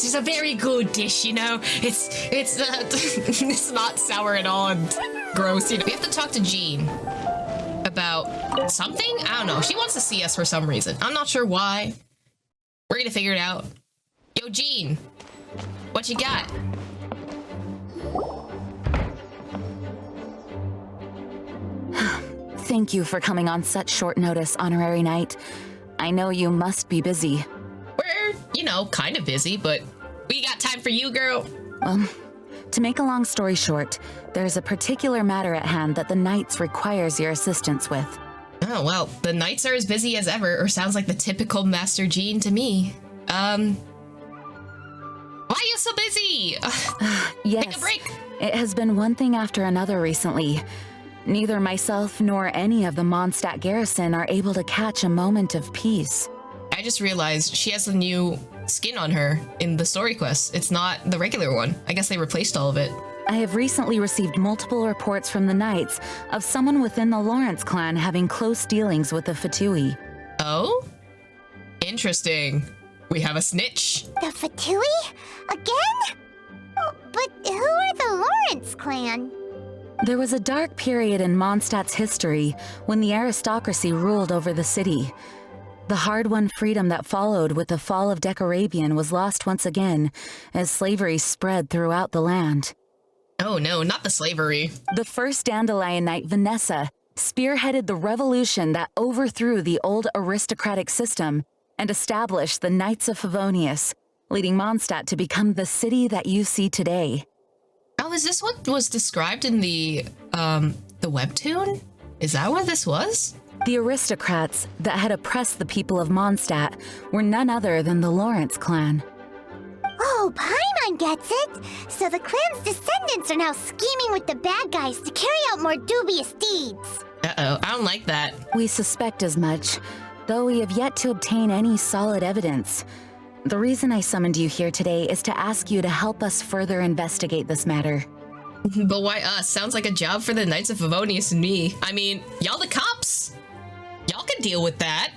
This is a very good dish, you know? It's it's not sour at all and gross, you know? We have to talk to Jean about something? I don't know. She wants to see us for some reason. I'm not sure why. We're gonna figure it out. Yo, Jean, what you got? Thank you for coming on such short notice, Honorary Knight. I know you must be busy. We're, you know, kind of busy, but we got time for you, girl. To make a long story short, there's a particular matter at hand that the Knights requires your assistance with. Oh, well, the Knights are as busy as ever, or sounds like the typical Master Jean to me. Why are you so busy? Yes, take a break. It has been one thing after another recently. Neither myself nor any of the Mondstadt garrison are able to catch a moment of peace. I just realized she has a new skin on her in the story quest. It's not the regular one. I guess they replaced all of it. I have recently received multiple reports from the Knights of someone within the Lawrence clan having close dealings with the Fatui. Oh? Interesting. We have a snitch. The Fatui? Again? Oh, but who are the Lawrence clan? There was a dark period in Mondstadt's history when the aristocracy ruled over the city. The hard-won freedom that followed with the fall of Decarabian was lost once again as slavery spread throughout the land. Oh no, not the slavery. The first Dandelion Knight, Vanessa, spearheaded the revolution that overthrew the old aristocratic system and established the Knights of Favonius, leading Mondstadt to become the city that you see today. Oh, is this what was described in the webtoon? Is that what this was? The aristocrats that had oppressed the people of Mondstadt were none other than the Lawrence clan. Oh, Paimon gets it! So the clan's descendants are now scheming with the bad guys to carry out more dubious deeds. Uh-oh, I don't like that. We suspect as much, though we have yet to obtain any solid evidence. The reason I summoned you here today is to ask you to help us further investigate this matter. But why us? Sounds like a job for the Knights of Favonius and me. I mean, y'all the cops. Y'all can deal with that.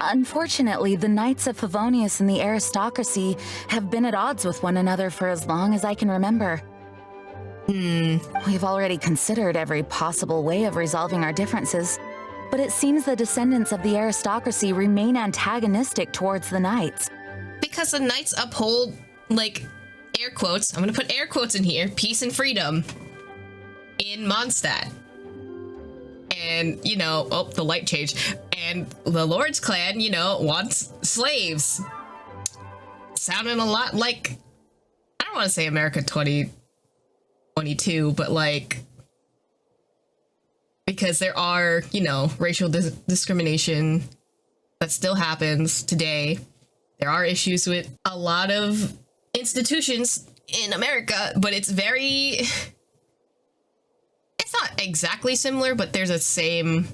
Unfortunately, the Knights of Favonius and the aristocracy have been at odds with one another for as long as I can remember. We've already considered every possible way of resolving our differences, but it seems the descendants of the aristocracy remain antagonistic towards the Knights. Because the Knights uphold, like, air quotes, I'm gonna put air quotes in here, peace and freedom in Mondstadt. And, you know, oh, the light changed. And the Lord's clan, you know, wants slaves. Sounding a lot like, I don't want to say America 2022, but like, because there are, you know, racial discrimination that still happens today. There are issues with a lot of institutions in America, but it's very, it's not exactly similar, but there's the same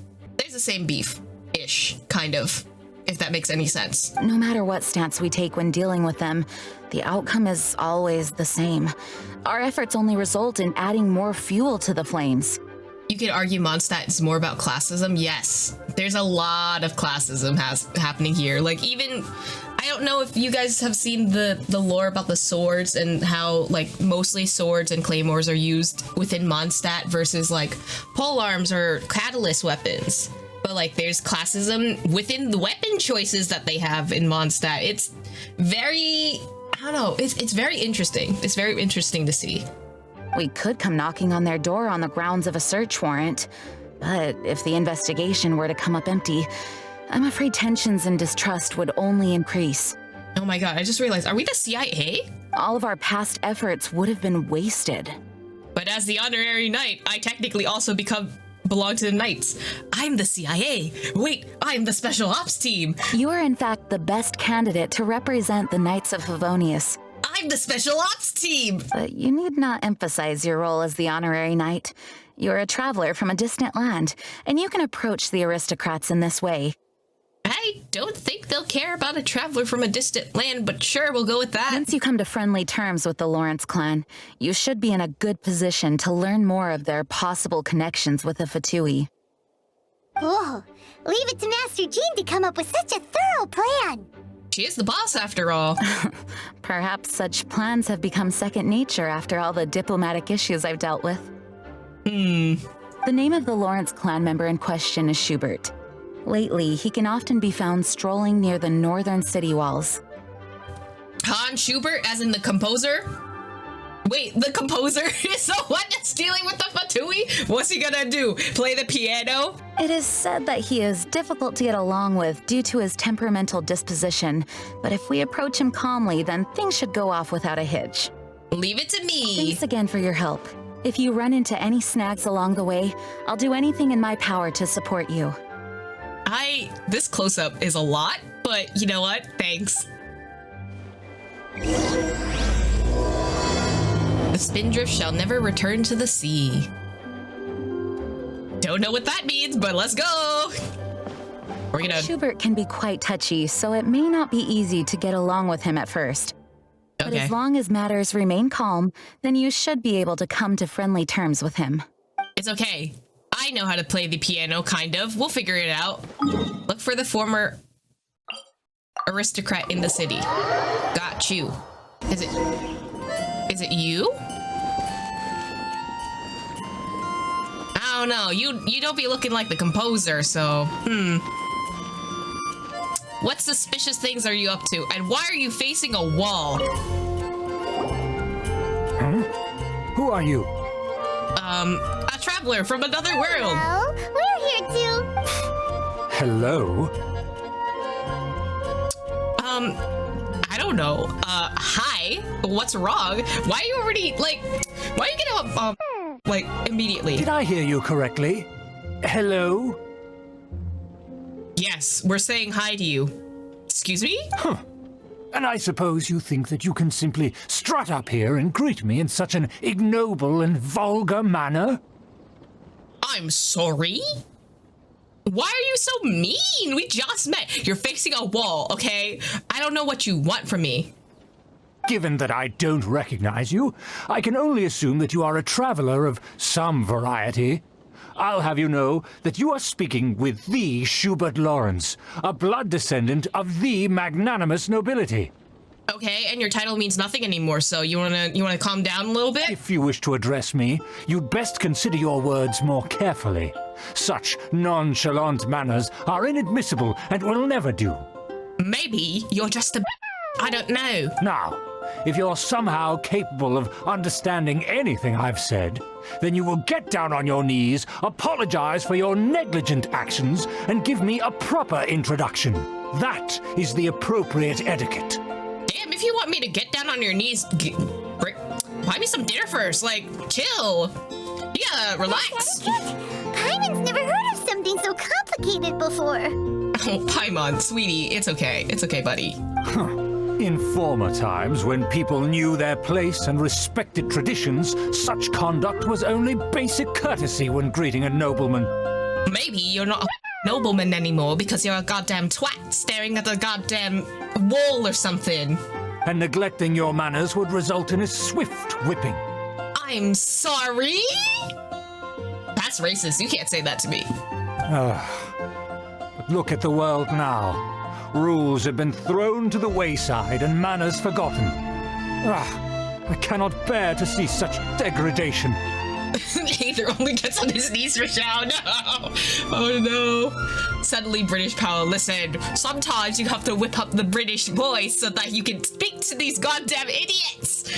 beef-ish, kind of, if that makes any sense. No matter what stance we take when dealing with them, the outcome is always the same. Our efforts only result in adding more fuel to the flames. You could argue Mondstadt is more about classism. Yes, there's a lot of classism happening here. Like, even, I don't know if you guys have seen the lore about the swords and how, like, mostly swords and claymores are used within Mondstadt versus, like, polearms or catalyst weapons. But, like, there's classism within the weapon choices that they have in Mondstadt. It's very, I don't know, it's very interesting. It's very interesting to see. We could come knocking on their door on the grounds of a search warrant, but if the investigation were to come up empty, I'm afraid tensions and distrust would only increase. Oh my god, I just realized, are we the CIA? All of our past efforts would have been wasted. But as the honorary knight, I technically also belong to the Knights. I'm the CIA. Wait, I'm the Special Ops team. You are in fact the best candidate to represent the Knights of Favonius. I'm the Special Ops team! But you need not emphasize your role as the honorary knight. You're a traveler from a distant land, and you can approach the aristocrats in this way. I don't think they'll care about a traveler from a distant land, but sure, we'll go with that. Once you come to friendly terms with the Lawrence clan, you should be in a good position to learn more of their possible connections with the Fatui. Oh, leave it to Master Jean to come up with such a thorough plan. She is the boss after all. Perhaps such plans have become second nature after all the diplomatic issues I've dealt with. The name of the Lawrence clan member in question is Schubert. Lately, he can often be found strolling near the northern city walls. Hans Schubert, as in the composer? Wait, the composer is the one that's dealing with the Fatui? What's he gonna do? Play the piano? It is said that he is difficult to get along with due to his temperamental disposition, but if we approach him calmly, then things should go off without a hitch. Leave it to me. Thanks again for your help. If you run into any snags along the way, I'll do anything in my power to support you. This close-up is a lot, but you know what? Thanks. The Spindrift shall never return to the sea. Don't know what that means, but let's go. We're gonna... Schubert can be quite touchy, so it may not be easy to get along with him at first. But Okay. as long as matters remain calm, then you should be able to come to friendly terms with him. It's okay. I know how to play the piano, kind of. We'll figure it out. Look for the former aristocrat in the city. Got you. Is it you? I don't know. You don't be looking like the composer, so what suspicious things are you up to? And why are you facing a wall? Who are you? A traveler from another world. Well, we're here too. Hello? I don't know. Hi. What's wrong? Why are you already, like, why are you getting up, like, immediately? Did I hear you correctly? Hello? Yes, we're saying hi to you. Excuse me? And I suppose you think that you can simply strut up here and greet me in such an ignoble and vulgar manner? I'm sorry? Why are you so mean? We just met. You're facing a wall, okay? I don't know what you want from me. Given that I don't recognize you, I can only assume that you are a traveler of some variety. I'll have you know that you are speaking with the Schubert Lawrence, a blood descendant of the magnanimous nobility. Okay, and your title means nothing anymore, so you wanna calm down a little bit? If you wish to address me, you'd best consider your words more carefully. Such nonchalant manners are inadmissible and will never do. Maybe you're just a... I don't know. Now, if you're somehow capable of understanding anything I've said, then you will get down on your knees, apologize for your negligent actions, and give me a proper introduction. That is the appropriate etiquette. Damn, if you want me to get down on your knees, buy me some dinner first. Like, chill. Yeah, relax. Paimon's never heard of something so complicated before. Oh, Paimon, sweetie, it's okay. It's okay, buddy. In former times, when people knew their place and respected traditions, such conduct was only basic courtesy when greeting a nobleman. Maybe you're not a nobleman anymore because you're a goddamn twat staring at the goddamn wall or something. And neglecting your manners would result in a swift whipping. I'm sorry? That's racist. You can't say that to me. But look at the world now. Rules have been thrown to the wayside and manners forgotten. I cannot bear to see such degradation. Either only gets on his knees for shout. No. Oh no. Suddenly British power. Listen, sometimes you have to whip up the British voice so that you can speak to these goddamn idiots.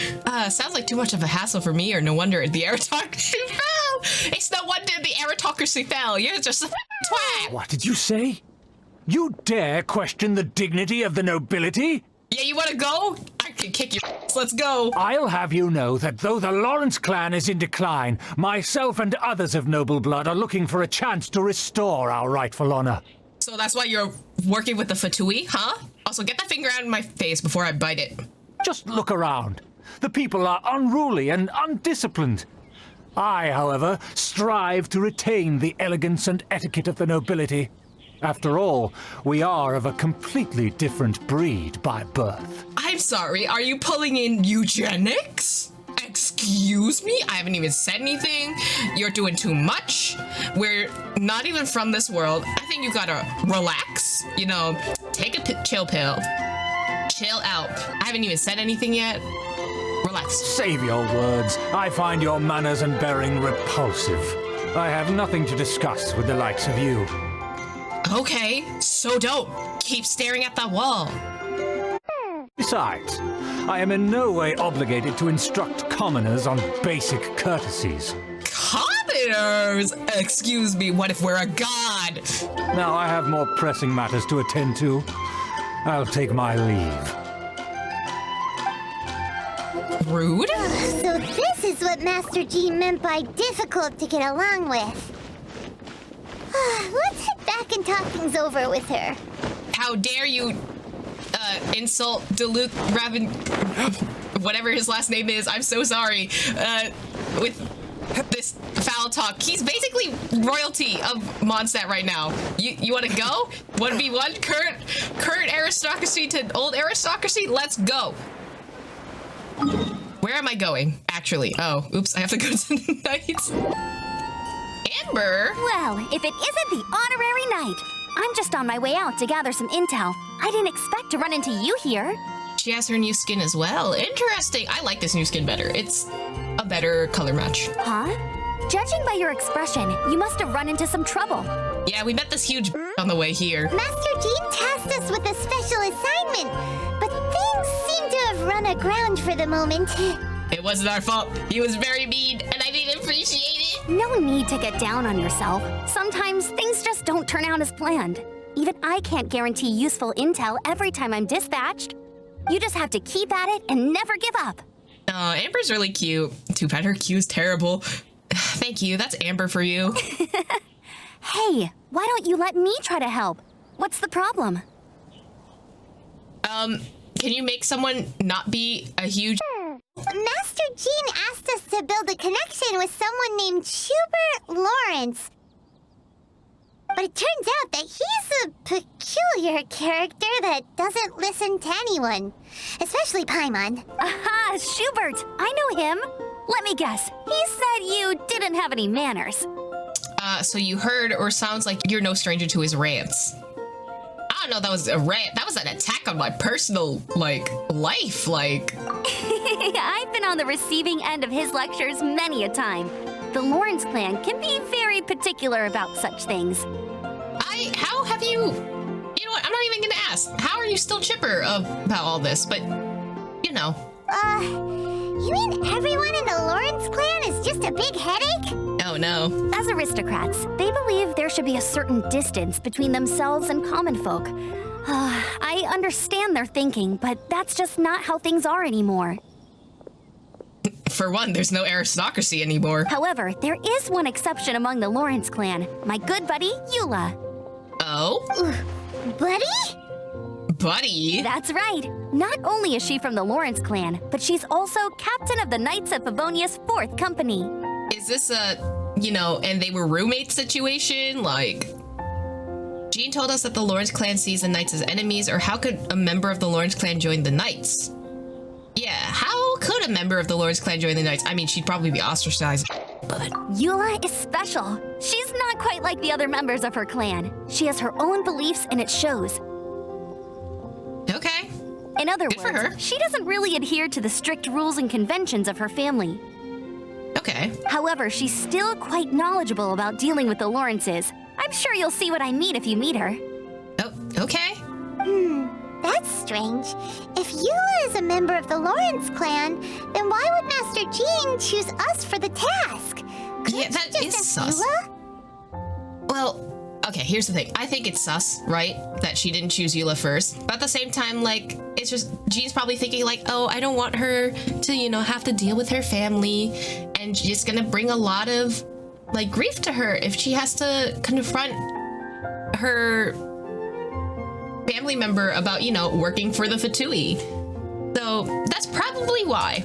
Sounds like too much of a hassle for me, or no wonder the aristocracy fell. It's no wonder the aristocracy fell. You're just a twat. What did you say? You dare question the dignity of the nobility? Yeah, you wanna go? I can kick your ass. Let's go. I'll have you know that though the Lawrence clan is in decline, myself and others of noble blood are looking for a chance to restore our rightful honor. So that's why you're working with the Fatui, huh? Also, get that finger out of my face before I bite it. Just look around. The people are unruly and undisciplined. I, however, strive to retain the elegance and etiquette of the nobility. After all, we are of a completely different breed by birth. I'm sorry, are you pulling in eugenics? Excuse me? I haven't even said anything. You're doing too much. We're not even from this world. I think you gotta relax. You know, take a chill pill. Chill out. I haven't even said anything yet. Relax. Save your words. I find your manners and bearing repulsive. I have nothing to discuss with the likes of you. Okay, so don't. Keep staring at that wall. Besides, I am in no way obligated to instruct commoners on basic courtesies. Commoners? Excuse me, what if we're a god? Now I have more pressing matters to attend to. I'll take my leave. Rude? So this is what Master Jean meant by difficult to get along with. Let's head back and talk things over with her. How dare you insult Duluth Raven, whatever his last name is. I'm so sorry. With this foul talk. He's basically royalty of Mondstadt right now. You want to go? 1v1? Current aristocracy to old aristocracy? Let's go. Where am I going, actually? Oh, oops, I have to go to the Knights. Amber? Well, if it isn't the honorary knight. I'm just on my way out to gather some intel. I didn't expect to run into you here. She has her new skin as well. Interesting. I like this new skin better. It's a better color match. Huh? Judging by your expression, you must have run into some trouble. Yeah, we met this huge on the way here. Master Jean tasked us with a special assignment, but things seem to have run aground for the moment. It wasn't our fault. He was very mean, and I didn't appreciate it. No need to get down on yourself. Sometimes things just don't turn out as planned. Even I can't guarantee useful intel every time I'm dispatched. You just have to keep at it and never give up. Amber's really cute. Too bad her Q is terrible. Thank you. That's Amber for you. Hey, why don't you let me try to help? What's the problem? Can you make someone not be a huge... Master Jean asked us to build a connection with someone named Schubert Lawrence. But it turns out that he's a peculiar character that doesn't listen to anyone, especially Paimon. Aha, Schubert! I know him. Let me guess. He said you didn't have any manners. So you heard or sounds like you're no stranger to his rants. I don't know, that was a rant. That was an attack on my personal, life, I've been on the receiving end of his lectures many a time. The Lawrence clan can be very particular about such things. How have you... You know what, I'm not even gonna ask. How are you still chipper about all this? But, you know. You mean everyone in the Lawrence clan is just a big headache? Oh no. As aristocrats, they believe there should be a certain distance between themselves and common folk. I understand their thinking, but that's just not how things are anymore. For one, there's no aristocracy anymore. However, there is one exception among the Lawrence clan, my good buddy, Eula. Oh? Buddy? Buddy? That's right. Not only is she from the Lawrence clan, but she's also captain of the Knights of Favonia's 4th company. Is this a, and they were roommates situation? Jean told us that the Lawrence clan sees the Knights as enemies, or how could a member of the Lawrence clan join the Knights? Yeah, how could a member of the Lawrence clan join the Knights? I mean, she'd probably be ostracized, but... Eula is special. She's not quite like the other members of her clan. She has her own beliefs and it shows. Okay. In other Good words, for her. she doesn't really adhere to the strict rules and conventions of her family. Okay. However, she's still quite knowledgeable about dealing with the Lawrences. I'm sure you'll see what I mean if you meet her. Oh, okay. That's strange. If Eula is a member of the Lawrence clan, then why would Master Jean choose us for the task? Yeah, that is sus. Eula? Well, okay, here's the thing. I think it's sus, right? That she didn't choose Eula first. But at the same time, it's just, Jean's probably thinking oh, I don't want her to, have to deal with her family. And it's gonna bring a lot of, grief to her if she has to confront her family member about, working for the Fatui. So that's probably why.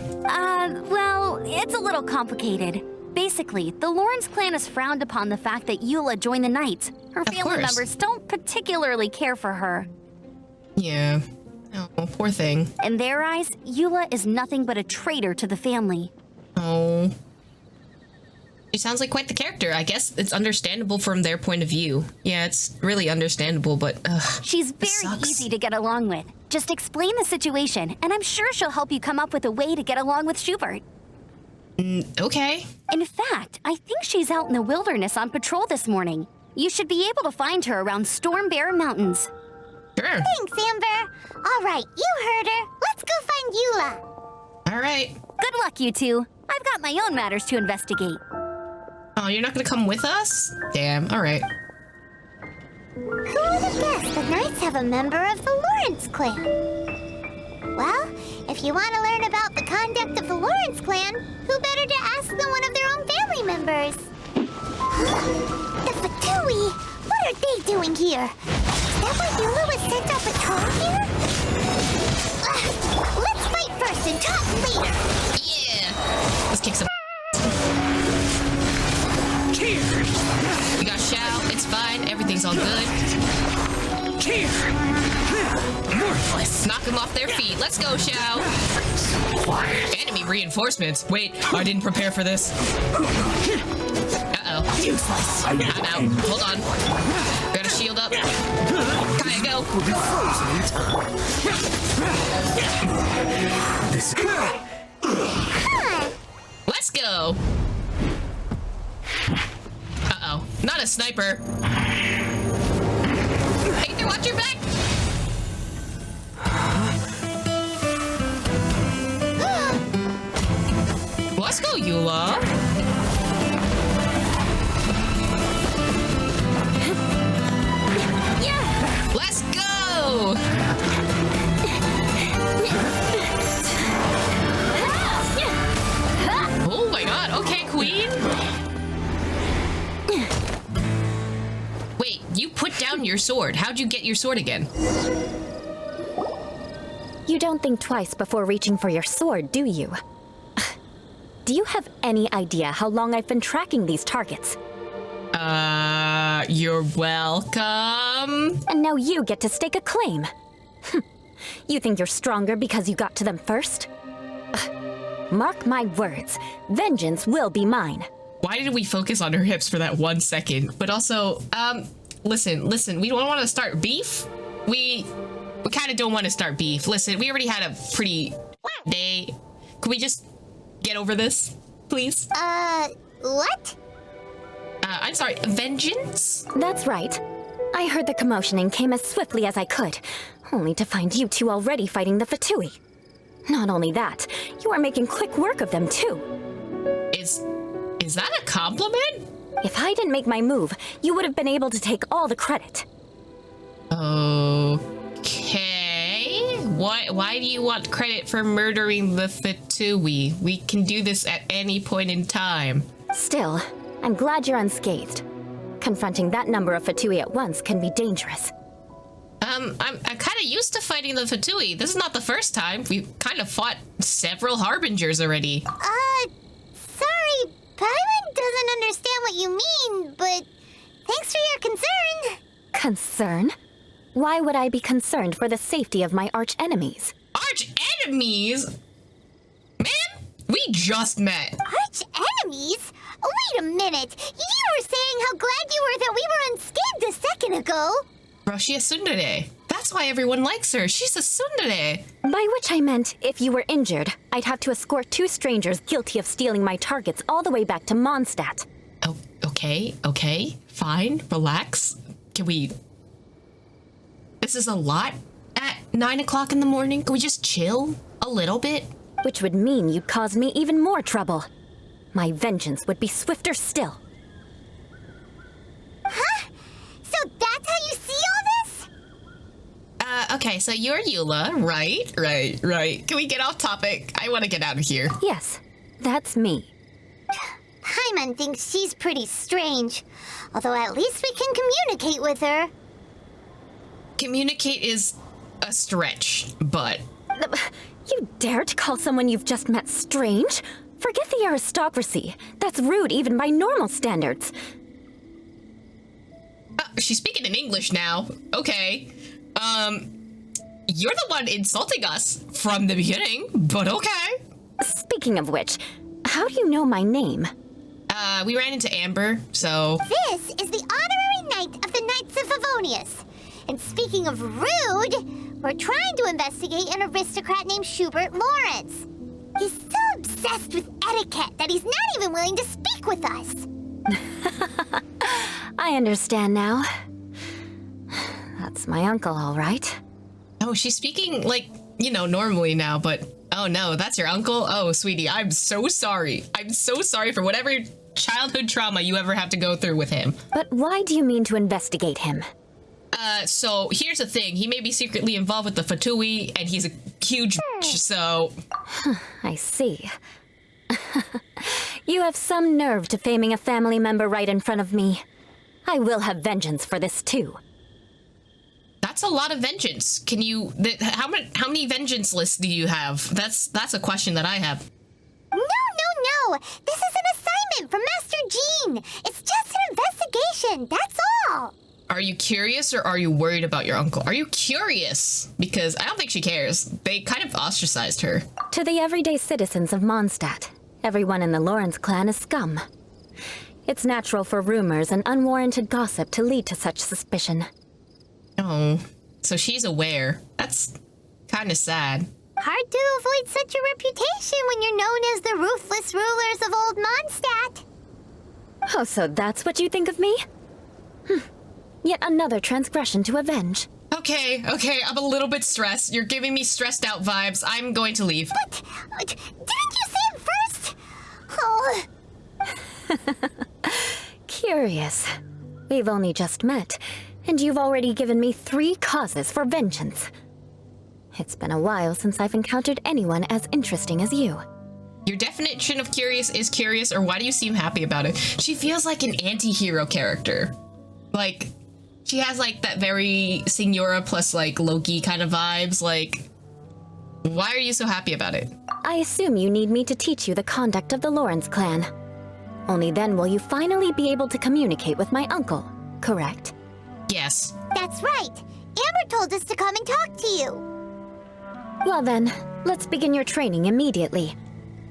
Well, it's a little complicated. Basically, the Lawrence clan has frowned upon the fact that Eula joined the Knights. Her family members don't particularly care for her. Yeah. Oh, poor thing. In their eyes, Eula is nothing but a traitor to the family. Oh. She sounds like quite the character. I guess it's understandable from their point of view. Yeah, it's really understandable, but She's very easy to get along with. Just explain the situation, and I'm sure she'll help you come up with a way to get along with Schubert. Okay. In fact, I think she's out in the wilderness on patrol this morning. You should be able to find her around Storm Bear Mountains. Sure. Thanks, Amber. All right, you heard her. Let's go find Eula. All right. Good luck, you two. I've got my own matters to investigate. Oh, you're not gonna come with us? Damn, all right. Who would have guessed the Knights have a member of the Lawrence clan? Well, if you want to learn about the conduct of the Lawrence clan, who better to ask than one of their own family members? The Fatui! What are they doing here? Is that why Eula was sent on patrol here? Let's fight first and talk later! Yeah! Let's kick some We got Shao, it's fine, everything's all good. Worthless. Knock them off their feet. Let's go, Shao. Enemy reinforcements. Wait, I didn't prepare for this. Uh-oh. Useless. I'm out. Hold on. Gotta shield up. Kaya, go. Let's go. Uh-oh. Not a sniper. Hey there, watch your back. Let's go, Eula. Yeah. Let's go. Oh my god. Okay, Queen. Wait, you put down your sword. How'd you get your sword again? You don't think twice before reaching for your sword, do you? Do you have any idea how long I've been tracking these targets? You're welcome. And now you get to stake a claim. You think you're stronger because you got to them first? Mark my words, vengeance will be mine. Why did we focus on her hips for that 1 second? But also, listen, we don't want to start beef. We kind of don't want to start beef. Listen, we already had a pretty day. Can we just get over this, please? What? I'm sorry, vengeance? That's right. I heard the commotion and came as swiftly as I could, only to find you two already fighting the Fatui. Not only that, you are making quick work of them too. Is that a compliment? If I didn't make my move, you would have been able to take all the credit. Okay. Why do you want credit for murdering the Fatui? We can do this at any point in time. Still, I'm glad you're unscathed. Confronting that number of Fatui at once can be dangerous. I'm kind of used to fighting the Fatui. This is not the first time. We've kind of fought several Harbingers already. Sorry, Paimon doesn't understand what you mean, but thanks for your concern. Concern? Why would I be concerned for the safety of my arch enemies? Arch enemies? Man, we just met. Arch enemies? Wait a minute. You were saying how glad you were that we were unscathed a second ago. Roshia Tsundere. That's why everyone likes her. She's a tsundere. By which I meant, if you were injured, I'd have to escort 2 strangers guilty of stealing my targets all the way back to Mondstadt. Oh, okay. Fine. Relax. Can we... This is a lot at 9 o'clock in the morning. Can we just chill a little bit? Which would mean you'd cause me even more trouble. My vengeance would be swifter still. Huh? So that's how you see all this? Okay, so you're Eula, right. Can we get off topic? I want to get out of here. Yes, that's me. Paimon thinks she's pretty strange. Although at least we can communicate with her. Communicate is a stretch, but... You dare to call someone you've just met strange? Forget the aristocracy. That's rude even by normal standards. She's speaking in English now. Okay. You're the one insulting us from the beginning, but okay. Speaking of which, how do you know my name? We ran into Amber, so... This is the honorary knight of the Knights of Favonius. And speaking of rude, we're trying to investigate an aristocrat named Schubert Lawrence. He's so obsessed with etiquette that he's not even willing to speak with us. I understand now. That's my uncle, all right. Oh, she's speaking, like, you know, normally now, but... Oh no, that's your uncle? Oh, sweetie, I'm so sorry. I'm so sorry for whatever childhood trauma you ever have to go through with him. But why do you mean to investigate him? So here's the thing. He may be secretly involved with the Fatui, and he's a huge bitch, so... I see. You have some nerve to faming a family member right in front of me. I will have vengeance for this too. That's a lot of vengeance. Can you... how many vengeance lists do you have? That's a question that I have. No. This is an assignment from Master Jean. It's just an investigation, that's all. Are you curious or are you worried about your uncle? Are you curious? Because I don't think she cares. They kind of ostracized her. To the everyday citizens of Mondstadt, everyone in the Lawrence clan is scum. It's natural for rumors and unwarranted gossip to lead to such suspicion. Oh, so she's aware. That's kind of sad. Hard to avoid such a reputation when you're known as the ruthless rulers of Old Mondstadt. Oh, so that's what you think of me? Yet another transgression to avenge. Okay, I'm a little bit stressed. You're giving me stressed out vibes. I'm going to leave. But, didn't you say it first? Oh. Curious. We've only just met, and you've already given me 3 causes for vengeance. It's been a while since I've encountered anyone as interesting as you. Your definition of curious is curious, or why do you seem happy about it? She feels like an anti-hero character. Like, she has like that very Signora plus like Loki kind of vibes. Like, why are you so happy about it? I assume you need me to teach you the conduct of the Lawrence clan. Only then will you finally be able to communicate with my uncle, correct? Yes. That's right. Amber told us to come and talk to you. Well then, let's begin your training immediately.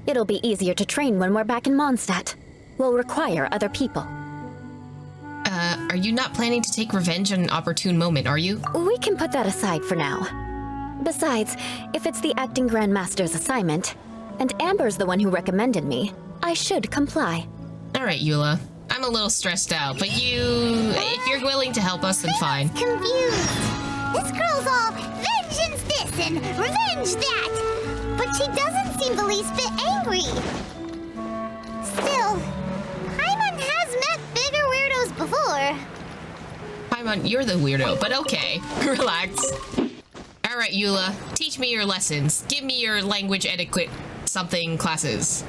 It'll be easier to train when we're back in Mondstadt. We'll require other people. Are you not planning to take revenge on an opportune moment, are you? We can put that aside for now. Besides, if it's the acting Grandmaster's assignment, and Amber's the one who recommended me, I should comply. Alright, Eula. I'm a little stressed out, but if you're willing to help us, then fine. Confused. This girl's all vengeance this and revenge that, but she doesn't seem the least bit angry. Still, Paimon has met bigger weirdos before. Paimon, you're the weirdo, but okay. Relax. Alright, Eula. Teach me your lessons. Give me your language etiquette something classes.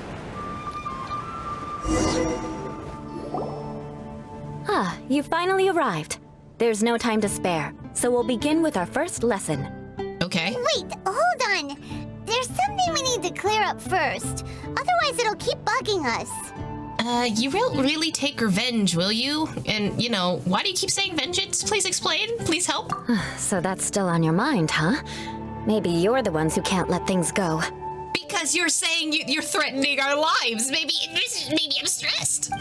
Ah, you finally arrived. There's no time to spare, so we'll begin with our first lesson. Okay. Wait, hold on. There's something we need to clear up first. Otherwise, it'll keep bugging us. You will really take revenge, will you? And, you know, why do you keep saying vengeance? Please explain. Please help. So that's still on your mind, huh? Maybe you're the ones who can't let things go. Because you're saying you're threatening our lives. Maybe I'm stressed.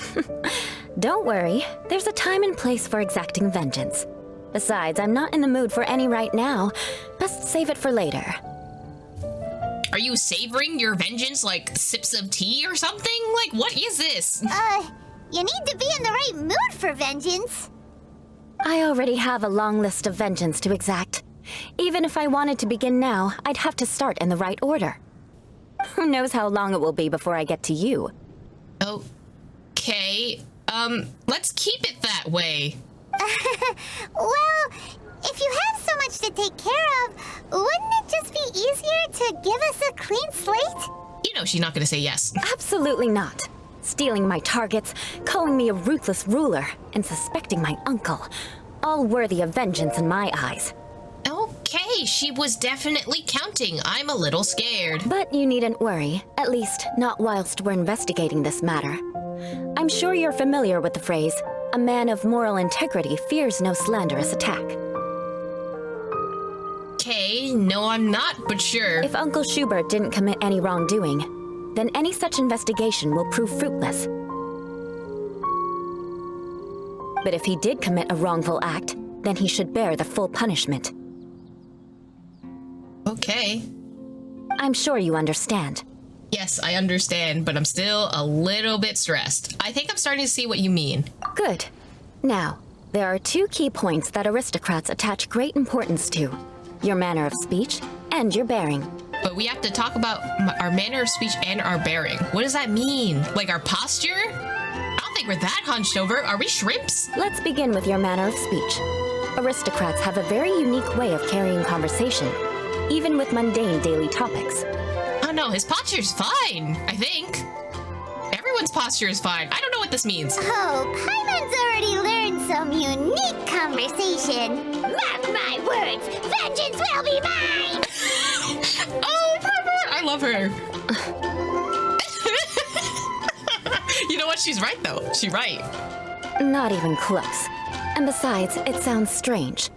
Don't worry. There's a time and place for exacting vengeance. Besides, I'm not in the mood for any right now. Best save it for later. Are you savoring your vengeance like sips of tea or something? Like, what is this? You need to be in the right mood for vengeance. I already have a long list of vengeance to exact. Even if I wanted to begin now, I'd have to start in the right order. Who knows how long it will be before I get to you? Okay, let's keep it that way. Well, if you have so much to take care of, wouldn't it just be easier to give us a clean slate? You know she's not gonna say yes. Absolutely not. Stealing my targets, calling me a ruthless ruler, and suspecting my uncle. All worthy of vengeance in my eyes. Okay, she was definitely counting. I'm a little scared. But you needn't worry, at least not whilst we're investigating this matter. I'm sure you're familiar with the phrase, a man of moral integrity fears no slanderous attack. Okay, no I'm not, but sure. If Uncle Schubert didn't commit any wrongdoing, then any such investigation will prove fruitless. But if he did commit a wrongful act, then he should bear the full punishment. Okay. I'm sure you understand. Yes, I understand, but I'm still a little bit stressed. I think I'm starting to see what you mean. Good. Now, there are two key points that aristocrats attach great importance to. Your manner of speech and your bearing. But we have to talk about our manner of speech and our bearing. What does that mean? Like our posture? I don't think we're that hunched over. Are we shrimps? Let's begin with your manner of speech. Aristocrats have a very unique way of carrying conversation, even with mundane daily topics. Oh no, his posture's fine, I think. Everyone's posture is fine. I don't know what this means. Oh, Paimon's already learned some unique conversation. Mark my words, vengeance will be mine! Oh, Paimon! I love her. You know what? She's right, though. She's right. Not even close. And besides, it sounds strange.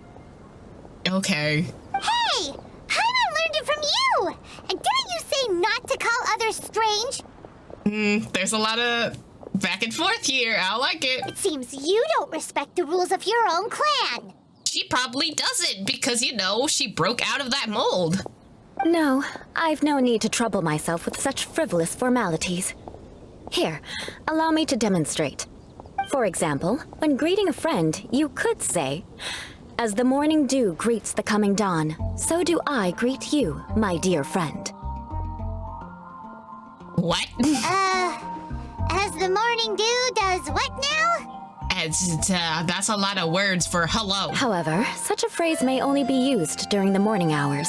Okay. Hey! Paimon learned it from you! And didn't you say not to call others strange? There's a lot of back and forth here. I like it. It seems you don't respect the rules of your own clan. She probably doesn't because, you know, she broke out of that mold. No, I've no need to trouble myself with such frivolous formalities. Here, allow me to demonstrate. For example, when greeting a friend, you could say, "As the morning dew greets the coming dawn, so do I greet you, my dear friend." What? As the morning dew does what now? That's a lot of words for hello. However, such a phrase may only be used during the morning hours.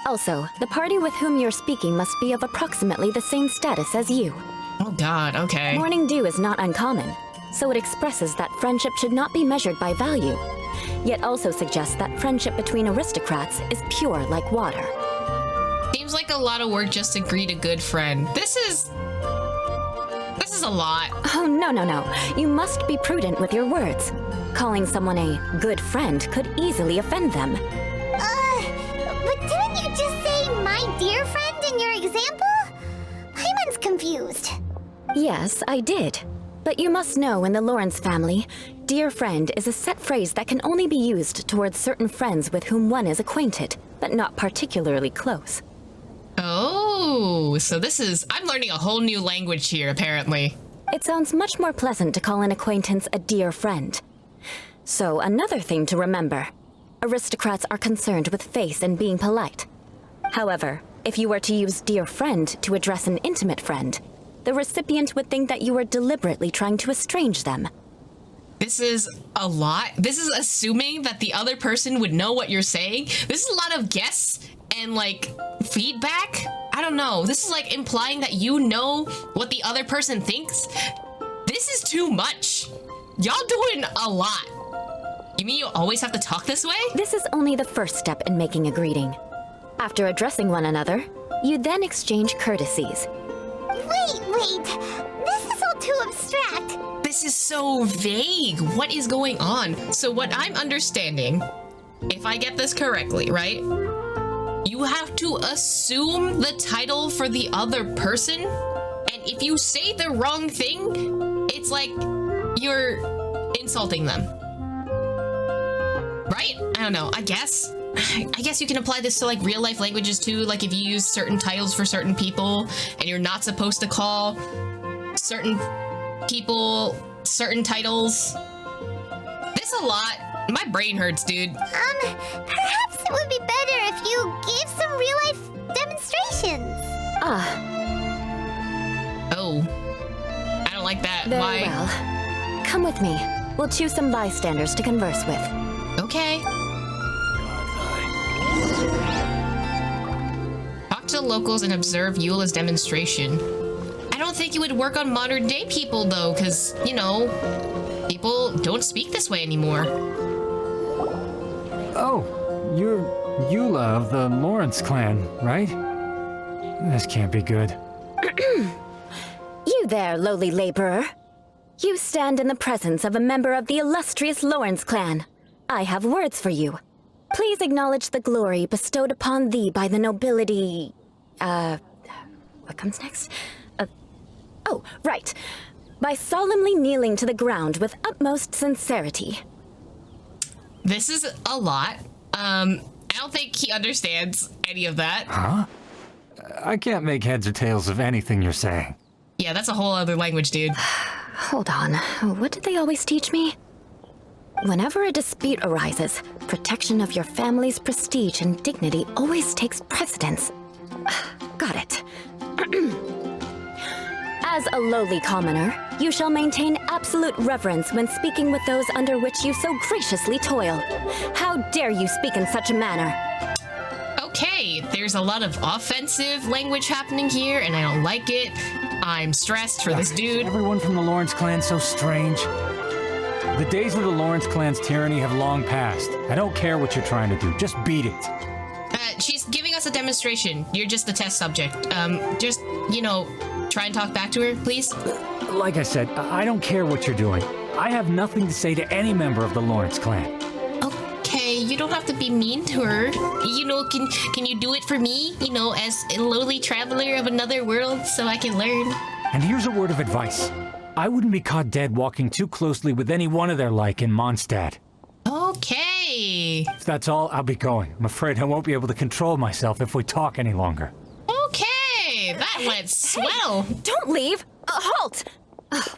Also, the party with whom you're speaking must be of approximately the same status as you. Oh god, okay. Morning dew is not uncommon, so it expresses that friendship should not be measured by value, yet also suggests that friendship between aristocrats is pure like water. Seems like a lot of work just to greet a good friend. This is a lot. Oh, no. You must be prudent with your words. Calling someone a good friend could easily offend them. But didn't you just say my dear friend in your example? Paimon's confused. Yes, I did. But you must know in the Lawrence family, dear friend is a set phrase that can only be used towards certain friends with whom one is acquainted, but not particularly close. Oh, so I'm learning a whole new language here, apparently. It sounds much more pleasant to call an acquaintance a dear friend. So another thing to remember, aristocrats are concerned with face and being polite. However, if you were to use dear friend to address an intimate friend, the recipient would think that you were deliberately trying to estrange them. This is a lot. This is assuming that the other person would know what you're saying. This is a lot of guess and like feedback. I don't know. This is like implying that you know what the other person thinks. This is too much. Y'all doing a lot. You mean you always have to talk this way? This is only the first step in making a greeting. After addressing one another, you then exchange courtesies. Wait. This is all too abstract. This is so vague. What is going on? So what I'm understanding, if I get this correctly, right? You have to assume the title for the other person, and if you say the wrong thing, it's like you're insulting them. Right? I don't know. I guess you can apply this to like real life languages too, like if you use certain titles for certain people and you're not supposed to call certain people certain titles. This a lot. My brain hurts, dude. Perhaps it would be better if you gave some real-life demonstrations. Oh. I don't like that. Very Why? well. Come with me. We'll choose some bystanders to converse with. Okay. Talk to the locals and observe Eula's demonstration. I don't think it would work on modern day people, though, because, you know, people don't speak this way anymore. Oh, you're Eula of the Lawrence clan, right? This can't be good. You there, lowly laborer. You stand in the presence of a member of the illustrious Lawrence clan. I have words for you. Please acknowledge the glory bestowed upon thee by the nobility... what comes next? Oh, right. by solemnly kneeling to the ground with utmost sincerity. This is a lot. I don't think he understands any of that. Huh? I can't make heads or tails of anything you're saying. Yeah, that's a whole other language, dude. Hold on, what did they always teach me? Whenever a dispute arises, protection of your family's prestige and dignity always takes precedence. Got it. As a lowly commoner, you shall maintain absolute reverence when speaking with those under which you so graciously toil. How dare you speak in such a manner? Okay, there's a lot of offensive language happening here, and I don't like it. I'm stressed for this dude. Everyone from the Lawrence clan so strange. The days of the Lawrence clan's tyranny have long passed. I don't care what you're trying to do. Just beat it. She's giving us a demonstration. You're just the test subject. Just, you know, try and talk back to her, please. Like I said, I don't care what you're doing. I have nothing to say to any member of the Lawrence clan. Okay, you don't have to be mean to her. You know, can you do it for me? You know, as a lowly traveler of another world, so I can learn. And here's a word of advice. I wouldn't be caught dead walking too closely with any one of their like in Mondstadt. Okay. If that's all, I'll be going. I'm afraid I won't be able to control myself if we talk any longer. Okay, that went swell. Hey, don't leave! Halt!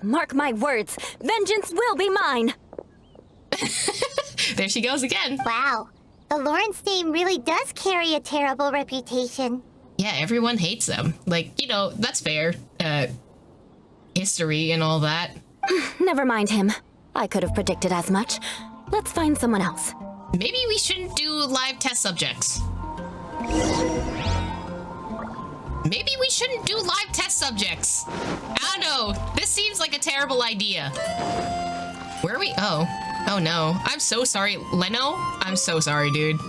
Mark my words, vengeance will be mine! There she goes again. Wow, the Lawrence name really does carry a terrible reputation. Yeah, everyone hates them. Like, you know, that's fair. History and all that. Never mind him. I could have predicted as much. Let's find someone else. Maybe we shouldn't do live test subjects. Maybe we shouldn't do live test subjects. I don't know. This seems like a terrible idea. Where are we? Oh. Oh no. I'm so sorry. Leno? I'm so sorry, dude.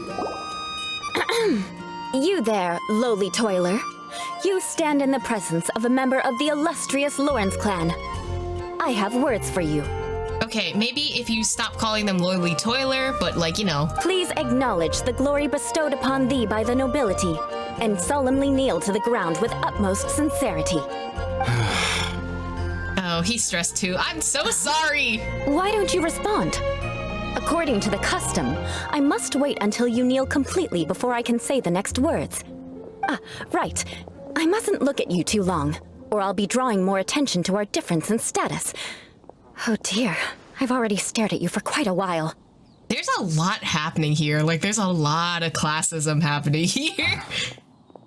You there, lowly toiler. You stand in the presence of a member of the illustrious Lawrence clan. I have words for you. Okay, maybe if you stop calling them lowly toiler, but like, you know. Please acknowledge the glory bestowed upon thee by the nobility, and solemnly kneel to the ground with utmost sincerity. Oh, he's stressed too. I'm so sorry! Why don't you respond? According to the custom, I must wait until you kneel completely before I can say the next words. Right. I mustn't look at you too long, or I'll be drawing more attention to our difference in status. Oh dear, I've already stared at you for quite a while. There's a lot happening here. Like, there's a lot of classism happening here.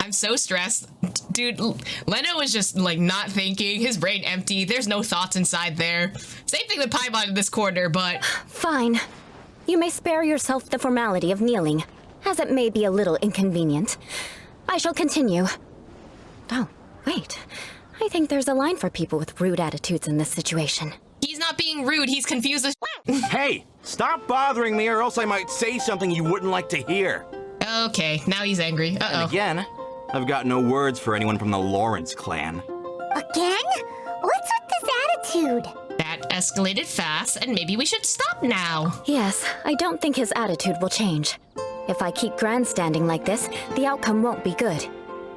I'm so stressed. Dude, Leno is just, like, not thinking. His brain empty. There's no thoughts inside there. Same thing with Paimon in this corner, but... Fine. You may spare yourself the formality of kneeling, as it may be a little inconvenient. I shall continue. Oh, wait. I think there's a line for people with rude attitudes in this situation. He's not being rude. He's confused as... Hey, stop bothering me or else I might say something you wouldn't like to hear. Okay, now he's angry. Uh-oh. And again, I've got no words for anyone from the Lawrence clan. Again? What's with this attitude? That escalated fast, and maybe we should stop now. Yes, I don't think his attitude will change. If I keep grandstanding like this, the outcome won't be good.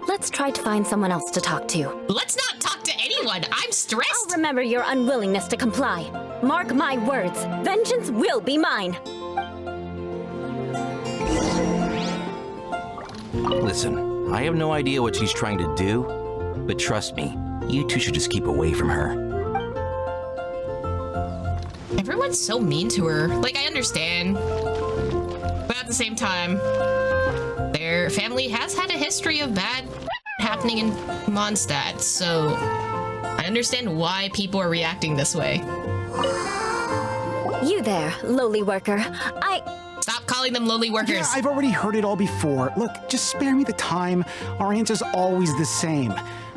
Let's try to find someone else to talk to. Let's not talk to anyone. I'm stressed. I'll remember your unwillingness to comply. Mark my words, vengeance will be mine. Listen, I have no idea what she's trying to do, but trust me, you two should just keep away from her. Everyone's so mean to her. Like, I understand. But at the same time, their family has had a history of bad happening in Mondstadt, so I understand why people are reacting this way. You there, lowly worker. Stop calling them lowly workers. Yeah, I've already heard it all before. Look, just spare me the time. Our answer's always the same.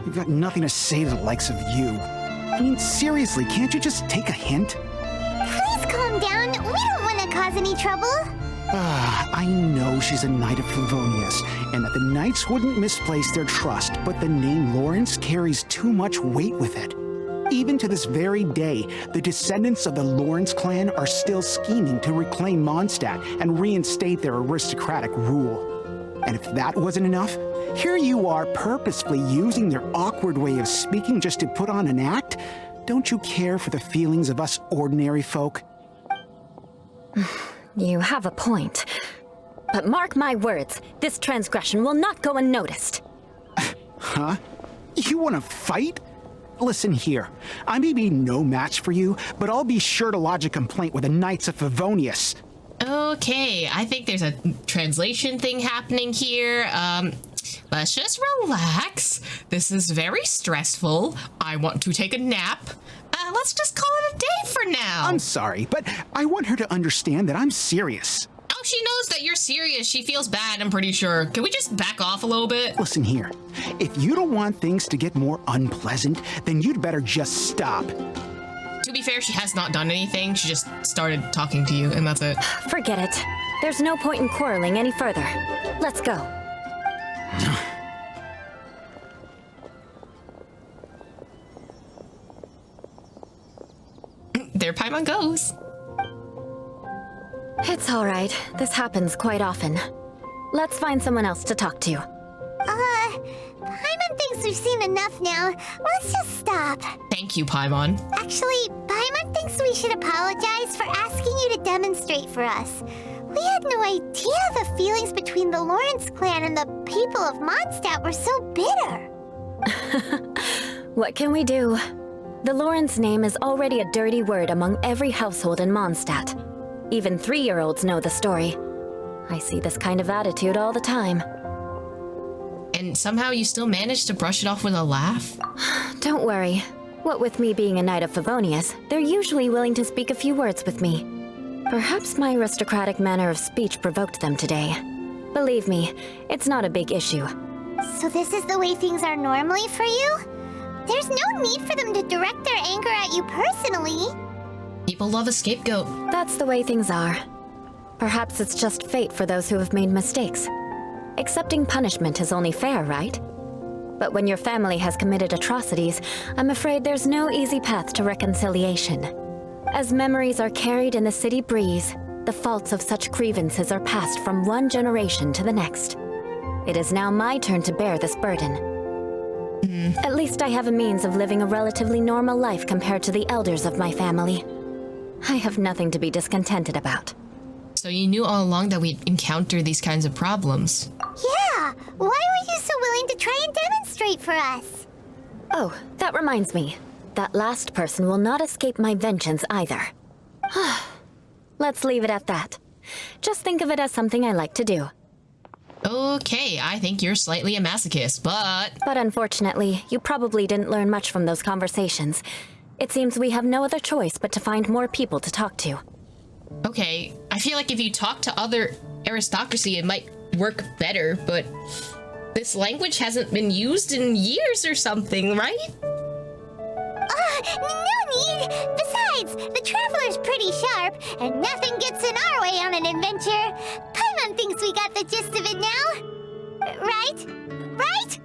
We've got nothing to say to the likes of you. I mean, seriously, can't you just take a hint? Please calm down. We don't want to cause any trouble. I know she's a knight of Favonius, and that the knights wouldn't misplace their trust, but the name Lawrence carries too much weight with it. Even to this very day, the descendants of the Lawrence clan are still scheming to reclaim Mondstadt and reinstate their aristocratic rule. And if that wasn't enough, here you are purposefully using their awkward way of speaking just to put on an act? don't you care for the feelings of us ordinary folk? You have a point. But mark my words, this transgression will not go unnoticed. Huh? You want to fight? Listen here, I may be no match for you, but I'll be sure to lodge a complaint with the Knights of Favonius. Okay, I think there's a translation thing happening here. Let's just relax. This is very stressful. I want to take a nap. Let's just call it a day for now. I'm sorry, but I want her to understand that I'm serious. Oh, she knows that you're serious. She feels bad, I'm pretty sure. Can we just back off a little bit? Listen here, if you don't want things to get more unpleasant, then you'd better just stop. To be fair, she has not done anything. She just started talking to you, and that's it. Forget it. There's no point in quarreling any further. Let's go. There Paimon goes. It's all right. This happens quite often. Let's find someone else to talk to. Paimon thinks we've seen enough now. Let's just stop. Thank you, Paimon. Actually, Paimon thinks we should apologize for asking you to demonstrate for us. We had no idea the feelings between the Lawrence clan and the people of Mondstadt were so bitter. What can we do? The Lawrence name is already a dirty word among every household in Mondstadt. Even 3-year-olds know the story. I see this kind of attitude all the time. And somehow you still managed to brush it off with a laugh? Don't worry. What with me being a Knight of Favonius, they're usually willing to speak a few words with me. Perhaps my aristocratic manner of speech provoked them today. Believe me, it's not a big issue. So this is the way things are normally for you? There's no need for them to direct their anger at you personally. People love a scapegoat. That's the way things are. Perhaps it's just fate for those who have made mistakes. Accepting punishment is only fair, right? But when your family has committed atrocities, I'm afraid there's no easy path to reconciliation. As memories are carried in the city breeze, the faults of such grievances are passed from one generation to the next. It is now my turn to bear this burden. At least I have a means of living a relatively normal life compared to the elders of my family. I have nothing to be discontented about. So you knew all along that we'd encounter these kinds of problems. Yeah, why were you so willing to try and demonstrate for us? Oh, that reminds me. That last person will not escape my vengeance either. Let's leave it at that. Just think of it as something I like to do. Okay, I think you're slightly a masochist, but... But unfortunately, you probably didn't learn much from those conversations. It seems we have no other choice but to find more people to talk to. Okay, I feel like if you talk to other aristocracy, it might work better, but this language hasn't been used in years or something, right? No need! Besides, the Traveler's pretty sharp, and nothing gets in our way on an adventure. Paimon thinks we got the gist of it now. Right? Right?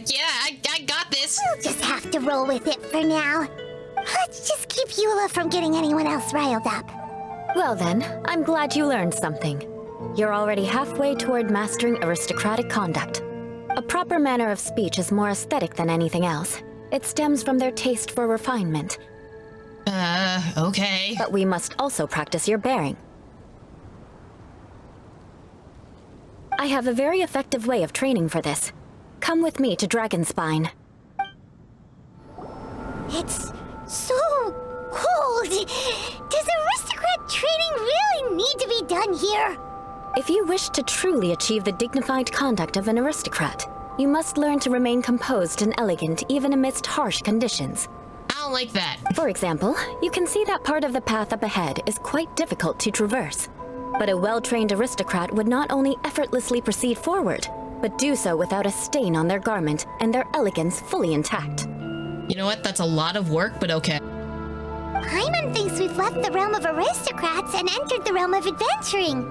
Yeah, I got this. We'll just have to roll with it for now. Let's just keep Eula from getting anyone else riled up. Well then, I'm glad you learned something. You're already halfway toward mastering aristocratic conduct. A proper manner of speech is more aesthetic than anything else. It stems from their taste for refinement. Okay. But we must also practice your bearing. I have a very effective way of training for this. Come with me to Dragonspine. It's so cold. Does aristocrat training really need to be done here? If you wish to truly achieve the dignified conduct of an aristocrat, you must learn to remain composed and elegant even amidst harsh conditions. I don't like that. For example, you can see that part of the path up ahead is quite difficult to traverse. But a well-trained aristocrat would not only effortlessly proceed forward, but do so without a stain on their garment and their elegance fully intact. You know what? That's a lot of work, but okay. Paimon thinks we've left the realm of aristocrats and entered the realm of adventuring.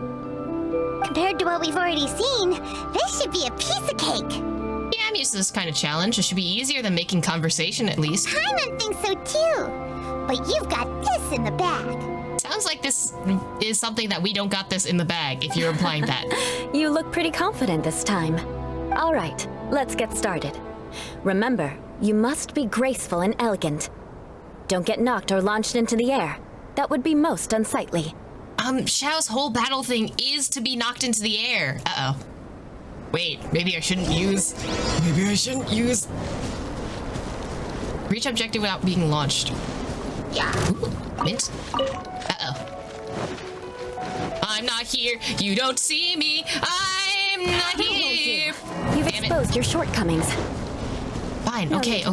Compared to what we've already seen, this should be a piece of cake. Yeah, I'm used to this kind of challenge. It should be easier than making conversation, at least. Paimon thinks so too. But you've got this in the bag. Sounds like this is something that we don't got this in the bag, if you're implying that. You look pretty confident this time. All right, let's get started. Remember, you must be graceful and elegant. Don't get knocked or launched into the air. That would be most unsightly. Xiao's whole battle thing is to be knocked into the air. Uh-oh. Wait, maybe I shouldn't use... Reach objective without being launched. Yeah. Ooh, mint. Uh-oh. I'm not here. You don't see me. I'm not here. You've exposed your shortcomings. Fine. Okay.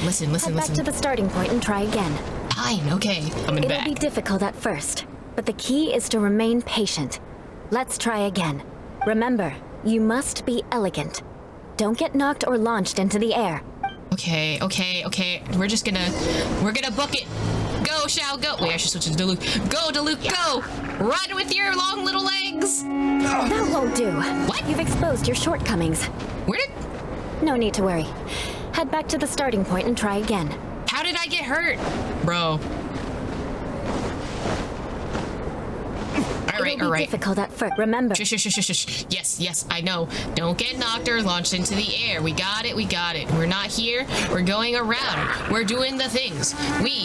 Listen. Head back to the starting point and try again. Fine. Okay. Coming back. It'll be difficult at first, but the key is to remain patient. Let's try again. Remember, you must be elegant. Don't get knocked or launched into the air. Okay. We're gonna book it. Go, Xiao, go. Wait, I should switch to Diluc. Go, Diluc, go. Run with your long little legs. That won't do. What? You've exposed your shortcomings. Where did... No need to worry. Head back to the starting point and try again. How did I get hurt? Bro. All right. Difficult at first. Remember. Shush. Yes, I know. Don't get knocked or launched into the air. We got it. We're not here. We're going around. We're doing the things.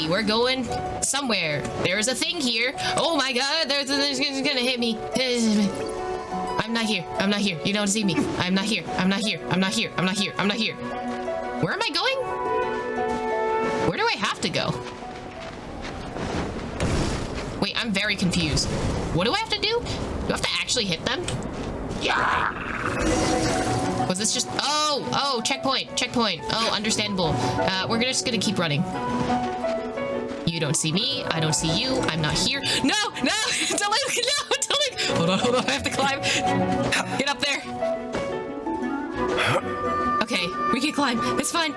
We're going somewhere. There's a thing here. Oh my god, there's gonna hit me. I'm not here. You don't see me. I'm not here. Where am I going? Where do I have to go? Wait, I'm very confused. What do I have to do? Do I have to actually hit them? Yeah. Was this just... Oh, checkpoint. Oh, understandable. We're just gonna keep running. You don't see me. I don't see you. I'm not here. No! Diluc, no! Hold on. I have to climb. Get up there. Okay, we can climb. It's fine.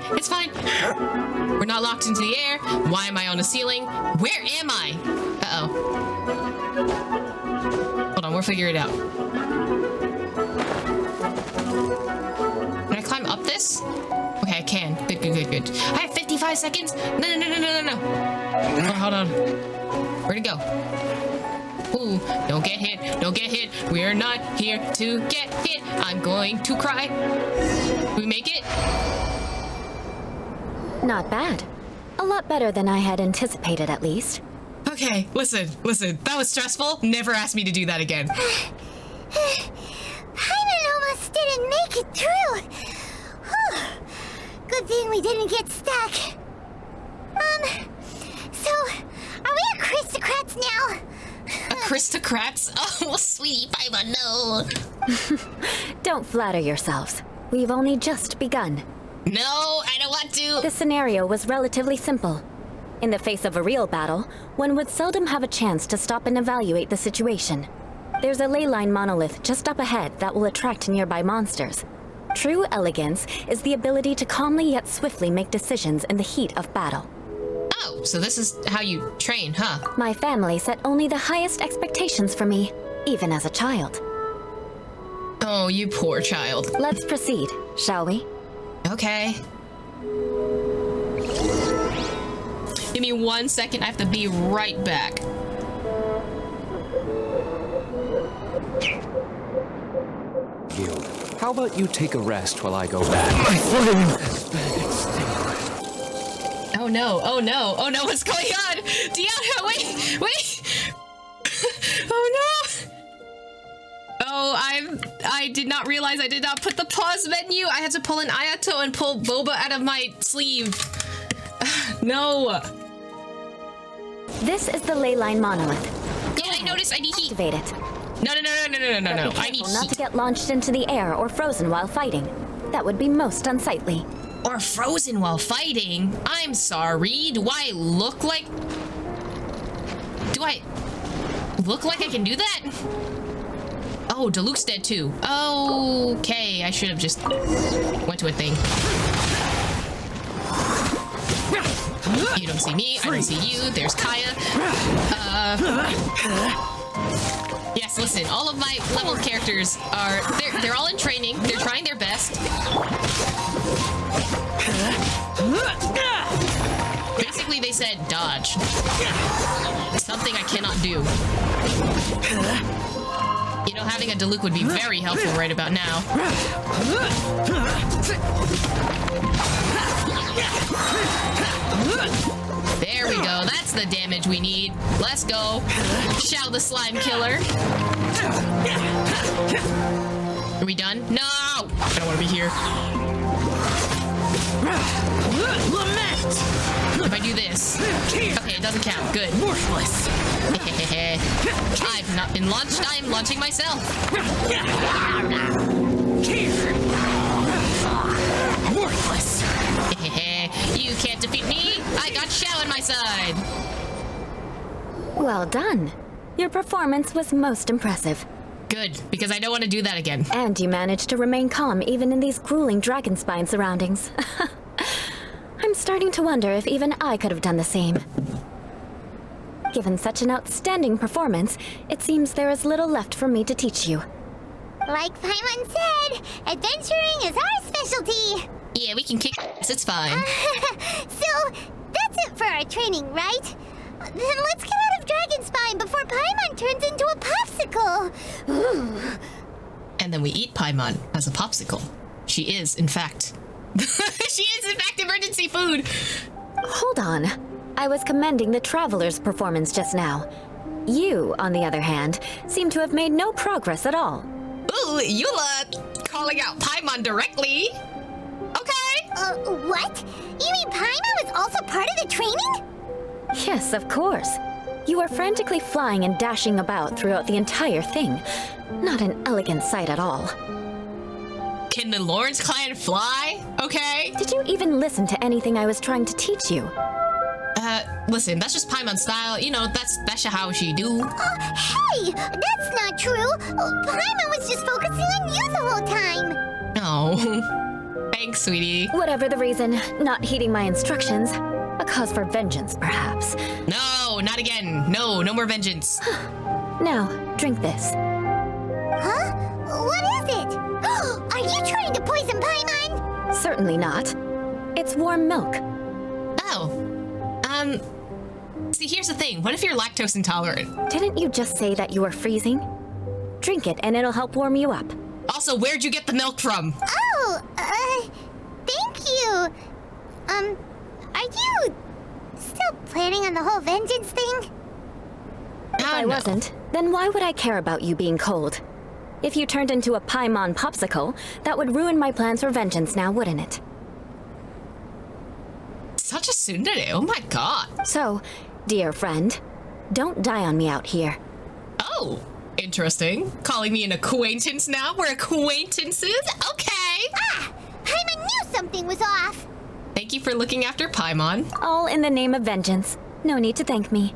We're not locked into the air. Why am I on the ceiling? Where am I? Uh-oh. Hold on, we'll figure it out. Can I climb up this? Okay, I can. Good. I have 55 seconds. No. Oh, hold on. Where'd it go? Ooh, don't get hit. We're not here to get hit. I'm going to cry. We make it? Not bad. A lot better than I had anticipated, at least. Okay, listen. That was stressful. Never ask me to do that again. Paimon almost didn't make it through. Good thing we didn't get stuck. So, are we aristocrats now? Aristocrats? Oh, sweetie Paimon, no. Don't flatter yourselves. We've only just begun. No, I don't want to. The scenario was relatively simple. In the face of a real battle, one would seldom have a chance to stop and evaluate the situation. There's a ley line monolith just up ahead that will attract nearby monsters. True elegance is the ability to calmly yet swiftly make decisions in the heat of battle. Oh, so this is how you train, huh? My family set only the highest expectations for me, even as a child. Oh, you poor child. Let's proceed, shall we? Okay. Give me 1 second. I have to be right back. You. How about you take a rest while I go back? My flame! Oh no, what's going on? Diana, wait! Oh no! Oh, I did not realize I did not put the pause menu. I had to pull an Ayato and pull Boba out of my sleeve. No. This is the ley line monolith. Yeah, I noticed. I need heat. Activate it. No. I need Not to heat. get launched into the air or frozen while fighting. That would be most unsightly. Or frozen while fighting? I'm sorry. Do I look like I can do that? Oh, Diluc's dead too. Okay, I should have just went to a thing. You don't see me, I don't see you. There's Kaya. Yes, listen, all of my level characters are they're all in training. They're trying their best. Basically, they said dodge. Something I cannot do. You know, having a Diluc would be very helpful right about now. There There we go. That's the damage we need. Let's go. Shao the slime killer. Are we done? No! I don't want to be here. If I do this. Okay, it doesn't count. Good. Worthless. I've not been launched. I am launching myself. Worthless. You can't defeat me. I got Shao on my side. Well done. Your performance was most impressive. Good, because I don't want to do that again. And you managed to remain calm even in these grueling dragon spine surroundings. I'm starting to wonder if even I could have done the same. Given such an outstanding performance, it seems there is little left for me to teach you. Like Paimon said, adventuring is our specialty. Yeah, we can kick ass, it's fine. So, that's it for our training, right? Then let's get out of Dragonspine before Paimon turns into a popsicle. And then we eat Paimon as a popsicle. She is, in fact... she is, in fact, emergency food! Hold on. I was commending the Traveler's performance just now. You, on the other hand, seem to have made no progress at all. Ooh, Eula calling out Paimon directly. Okay. What? You mean Paimon was also part of the training? Yes, of course. You were frantically flying and dashing about throughout the entire thing. Not an elegant sight at all. Can the Lawrence clan fly? Okay. Did you even listen to anything I was trying to teach you? Listen, that's just Paimon's style. You know, that's how she do. Hey! That's not true! Paimon was just focusing on you the whole time! Oh. Thanks, sweetie. Whatever the reason, not heeding my instructions. A cause for vengeance, perhaps. No, not again. No more vengeance. Now, drink this. Huh? What is it? Are you trying to poison Paimon? Certainly not. It's warm milk. Oh. See, here's the thing. What if you're lactose intolerant? Didn't you just say that you were freezing? Drink it and it'll help warm you up. Also, where'd you get the milk from? Oh, thank you. Are you still planning on the whole vengeance thing? If I wasn't, then why would I care about you being cold? If you turned into a Paimon popsicle, that would ruin my plans for vengeance now, wouldn't it? Such a tsundere, oh my god. So, dear friend, don't die on me out here. Oh, interesting. Calling me an acquaintance now? We're acquaintances? Okay. Paimon knew something was off. Thank you for looking after Paimon. All in the name of vengeance. No need to thank me.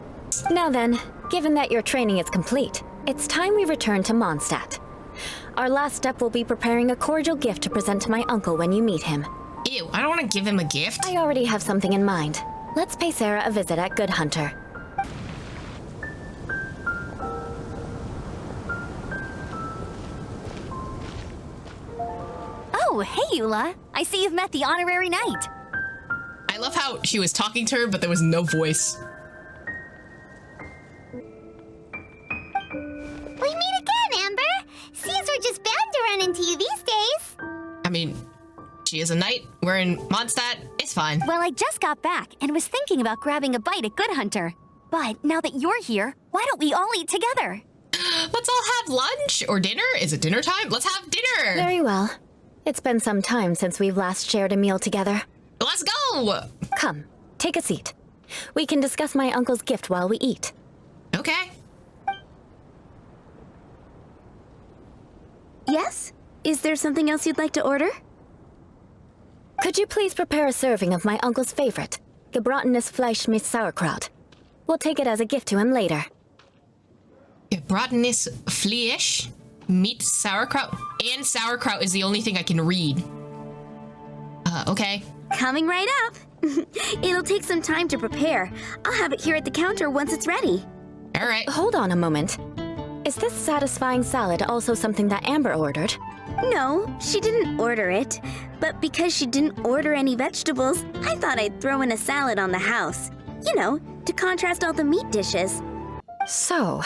Now then, given that your training is complete, it's time we return to Mondstadt. Our last step will be preparing a cordial gift to present to my uncle when you meet him. Ew, I don't want to give him a gift. I already have something in mind. Let's pay Sarah a visit at Good Hunter. Oh, hey, Eula. I see you've met the honorary knight. I love how she was talking to her, but there was no voice. We meet again, Amber. Seems we're just bound to run into you these days. I mean, she is a knight. We're in Mondstadt. It's fine. Well, I just got back and was thinking about grabbing a bite at Good Hunter. But now that you're here, why don't we all eat together? Let's all have lunch or dinner. Is it dinner time? Let's have dinner. Very well. It's been some time since we've last shared a meal together. Let's go. Come, take a seat. We can discuss my uncle's gift while we eat. Okay. Yes? Is there something else you'd like to order? Could you please prepare a serving of my uncle's favorite, gebratenes Fleisch mit Sauerkraut? We'll take it as a gift to him later. Gebratenes Fleisch mit Sauerkraut. And sauerkraut is the only thing I can read. Okay. Coming right up. It'll take some time to prepare. I'll have it here at the counter once it's ready. All right. Hold on a moment. Is this satisfying salad also something that Amber ordered? No, she didn't order it. But because she didn't order any vegetables, I thought I'd throw in a salad on the house. You know, to contrast all the meat dishes. So,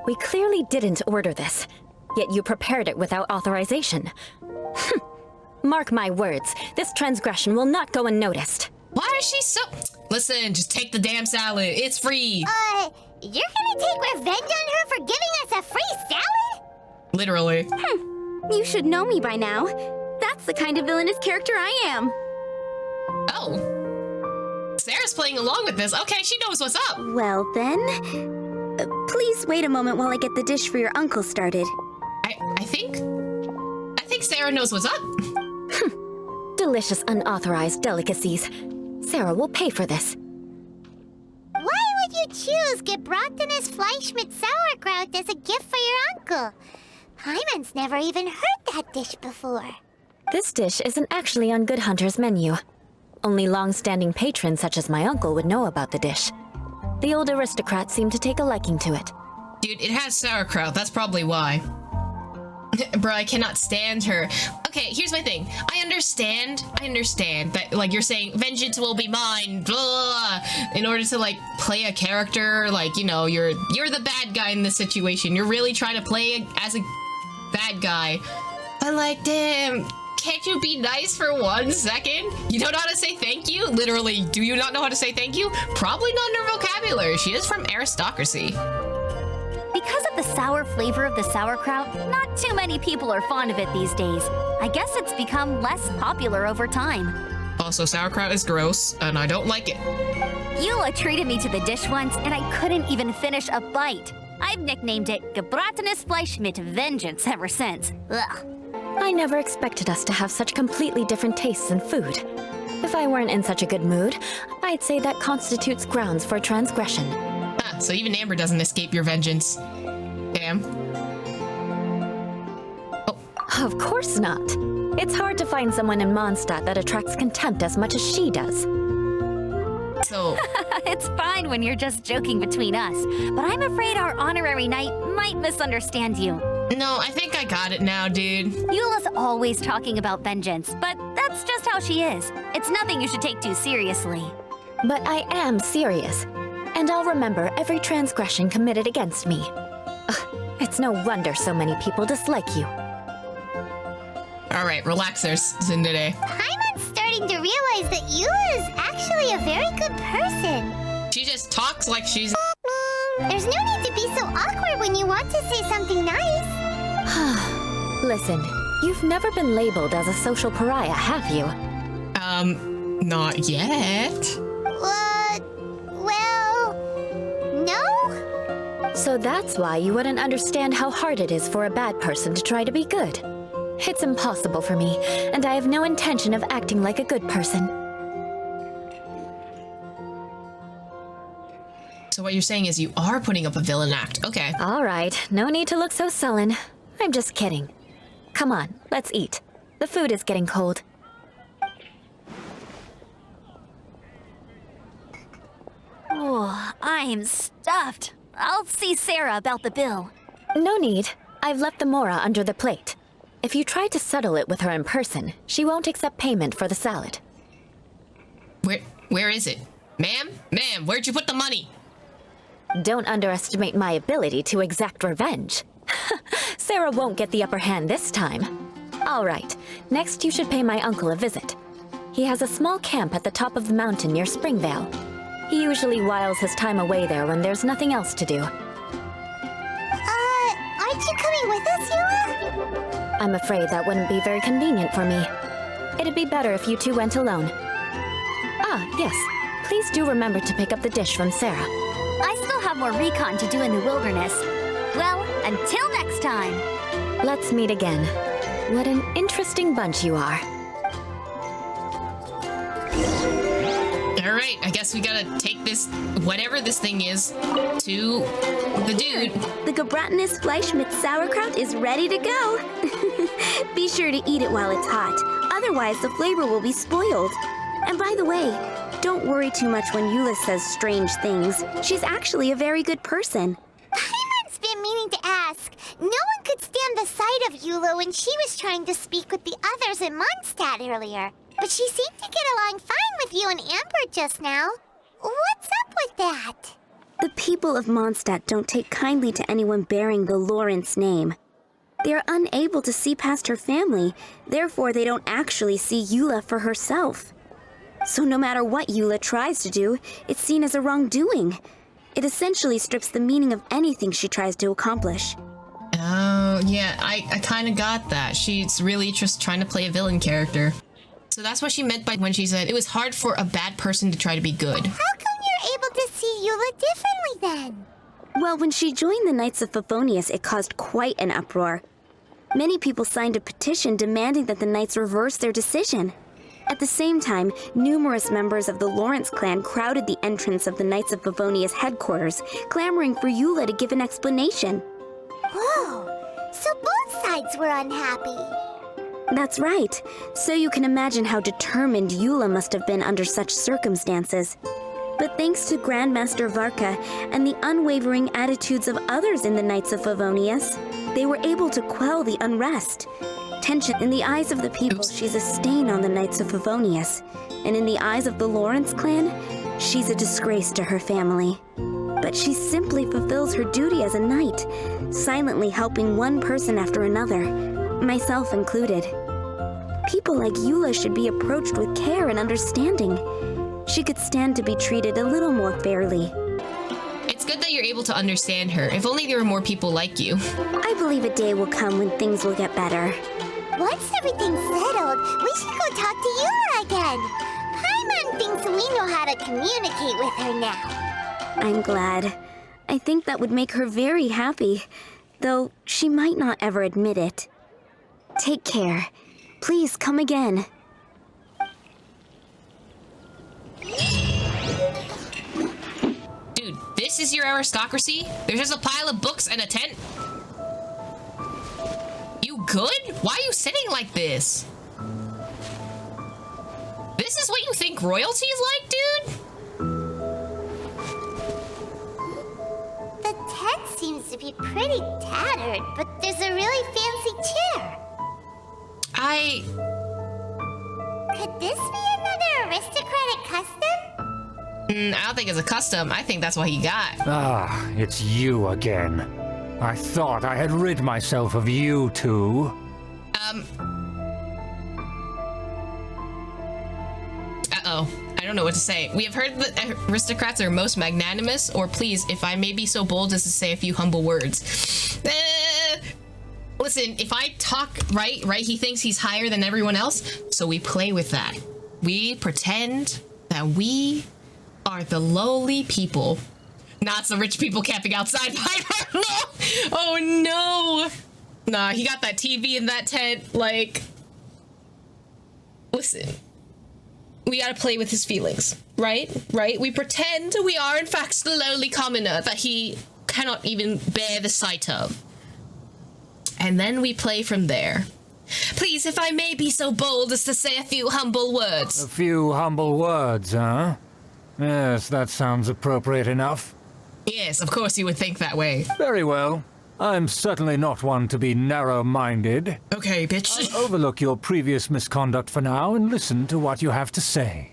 we clearly didn't order this, yet you prepared it without authorization. Mark my words, this transgression will not go unnoticed. Why is she so... Listen, just take the damn salad. It's free. You're gonna take revenge on her for giving us a free salad? Literally. You should know me by now. That's the kind of villainous character I am. Oh. Sarah's playing along with this. Okay, she knows what's up. Well then, please wait a moment while I get the dish for your uncle started. I think Sarah knows what's up. Delicious unauthorized delicacies. Sarah will pay for this. Why would you choose gebratenes Fleisch mit Sauerkraut as a gift for your uncle? Hyman's never even heard that dish before. This dish isn't actually on Good Hunter's menu. Only long-standing patrons such as my uncle would know about the dish. The old aristocrat seemed to take a liking to it. Dude, it has sauerkraut. That's probably why. Bruh, I cannot stand her. Okay, here's my thing. I understand that, like, you're saying, vengeance will be mine, blah, blah, blah, in order to, like, play a character, like, you know, you're the bad guy in this situation. You're really trying to play as a bad guy. But, like, damn, can't you be nice for 1 second? You don't know how to say thank you? Literally, do you not know how to say thank you? Probably not in her vocabulary. She is from aristocracy. Because of the sour flavor of the sauerkraut, not too many people are fond of it these days. I guess it's become less popular over time. Also, sauerkraut is gross, and I don't like it. Eula treated me to the dish once, and I couldn't even finish a bite. I've nicknamed it gebratenes Fleisch mit Vengeance ever since. Ugh. I never expected us to have such completely different tastes in food. If I weren't in such a good mood, I'd say that constitutes grounds for transgression. Ah, so even Amber doesn't escape your vengeance. Damn. Oh. Of course not. It's hard to find someone in Mondstadt that attracts contempt as much as she does. So... It's fine when you're just joking between us, but I'm afraid our honorary knight might misunderstand you. No, I think I got it now, dude. Eula's always talking about vengeance, but that's just how she is. It's nothing you should take too seriously. But I am serious, and I'll remember every transgression committed against me. Ugh, it's no wonder so many people dislike you. Alright, relax there, Zindade. Hyman's starting to realize that Eula is actually a very good person. She just talks like she's... There's no need to be so awkward when you want to say something nice. Listen, you've never been labeled as a social pariah, have you? Not yet. Well, no? So that's why you wouldn't understand how hard it is for a bad person to try to be good. It's impossible for me, and I have no intention of acting like a good person. So what you're saying is you are putting up a villain act. Okay. All right, no need to look so sullen. I'm just kidding. Come on, let's eat. The food is getting cold. Oh, I'm stuffed. I'll see Sarah about the bill. No need. I've left the mora under the plate. If you try to settle it with her in person, she won't accept payment for the salad. Where is it? Ma'am? Ma'am, where'd you put the money? Don't underestimate my ability to exact revenge. Sarah won't get the upper hand this time. All right, next you should pay my uncle a visit. He has a small camp at the top of the mountain near Springvale. He usually whiles his time away there when there's nothing else to do. Aren't you coming with us, Eula? I'm afraid that wouldn't be very convenient for me. It'd be better if you two went alone. Ah, yes. Please do remember to pick up the dish from Sarah. I still have more recon to do in the wilderness. Well, until next time. Let's meet again. What an interesting bunch you are. Alright, I guess we gotta take this, whatever this thing is, to the dude. The gebratenes Fleisch mit Sauerkraut is ready to go. Be sure to eat it while it's hot. Otherwise, the flavor will be spoiled. And by the way, don't worry too much when Eula says strange things. She's actually a very good person. Hyman's been meaning to ask. No one could stand the sight of Eula when she was trying to speak with the others in Mondstadt earlier. But she seemed to get along fine with you and Amber just now. What's up with that? The people of Mondstadt don't take kindly to anyone bearing the Lawrence name. They are unable to see past her family, therefore they don't actually see Eula for herself. So no matter what Eula tries to do, it's seen as a wrongdoing. It essentially strips the meaning of anything she tries to accomplish. Oh, yeah, I kind of got that. She's really just trying to play a villain character. So that's what she meant by when she said it was hard for a bad person to try to be good. How come you're able to see Eula differently then? Well, when she joined the Knights of Favonius, it caused quite an uproar. Many people signed a petition demanding that the Knights reverse their decision. At the same time, numerous members of the Lawrence clan crowded the entrance of the Knights of Favonius headquarters, clamoring for Eula to give an explanation. Whoa! So both sides were unhappy. That's right. So you can imagine how determined Eula must have been under such circumstances. But thanks to Grandmaster Varka and the unwavering attitudes of others in the Knights of Favonius, they were able to quell the unrest. Tension in the eyes of the people, she's a stain on the Knights of Favonius. And in the eyes of the Lawrence clan, she's a disgrace to her family. But she simply fulfills her duty as a knight, silently helping one person after another, myself included. People like Eula should be approached with care and understanding. She could stand to be treated a little more fairly. It's good that you're able to understand her. If only there were more people like you. I believe a day will come when things will get better. Once everything's settled, we should go talk to Eula again. Paimon thinks we know how to communicate with her now. I'm glad. I think that would make her very happy, though she might not ever admit it. Take care. Please come again. Dude, this is your aristocracy? There's just a pile of books and a tent? You good? Why are you sitting like this? This is what you think royalty is like, dude? The tent seems to be pretty tattered, but there's a really fancy chair. Could this be another aristocratic custom? I don't think it's a custom. I think that's what he got. Ah, it's you again. I thought I had rid myself of you two. Uh-oh. I don't know what to say. We have heard that aristocrats are most magnanimous, or please, if I may be so bold as to say a few humble words. Listen, if I talk right, he thinks he's higher than everyone else, so we play with that. We pretend that we are the lowly people, not the rich people camping outside. Oh no! Nah, he got that TV in that tent, like... Listen. We gotta play with his feelings, right? Right? We pretend we are in fact the lowly commoner that he cannot even bear the sight of. And then we play from there. Please, if I may be so bold as to say a few humble words. A few humble words, huh? Yes, that sounds appropriate enough. Yes, of course you would think that way. Very well. I'm certainly not one to be narrow-minded. Okay, bitch. I'll overlook your previous misconduct for now and listen to what you have to say.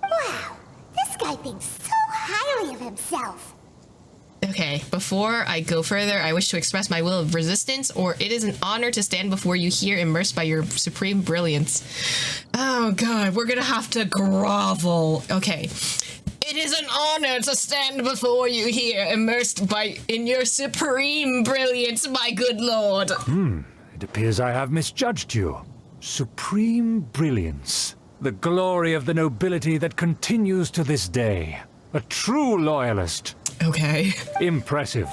Wow, this guy thinks so highly of himself. Okay, before I go further, I wish to express my will of resistance, or it is an honor to stand before you here immersed by your supreme brilliance. Oh god, we're gonna have to grovel. Okay. It is an honor to stand before you here, immersed in your supreme brilliance, my good lord. It appears I have misjudged you. Supreme brilliance. The glory of the nobility that continues to this day. A true loyalist. Okay. Impressive.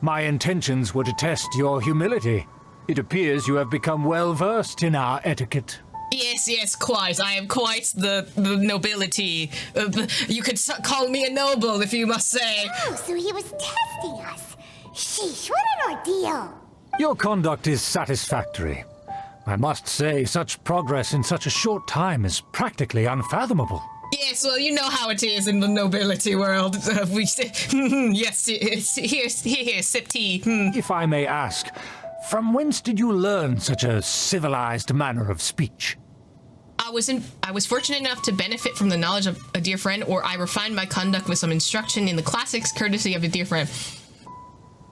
My intentions were to test your humility. It appears you have become well-versed in our etiquette. Yes, quite. I am quite the nobility. You could call me a noble, if you must say. Oh, so he was testing us. Sheesh, what an ordeal. Your conduct is satisfactory. I must say, such progress in such a short time is practically unfathomable. Yes, well, you know how it is in the nobility world. We say, yes, here, sip tea. If I may ask, from whence did you learn such a civilized manner of speech? I was fortunate enough to benefit from the knowledge of a dear friend, or I refined my conduct with some instruction in the classics, courtesy of a dear friend.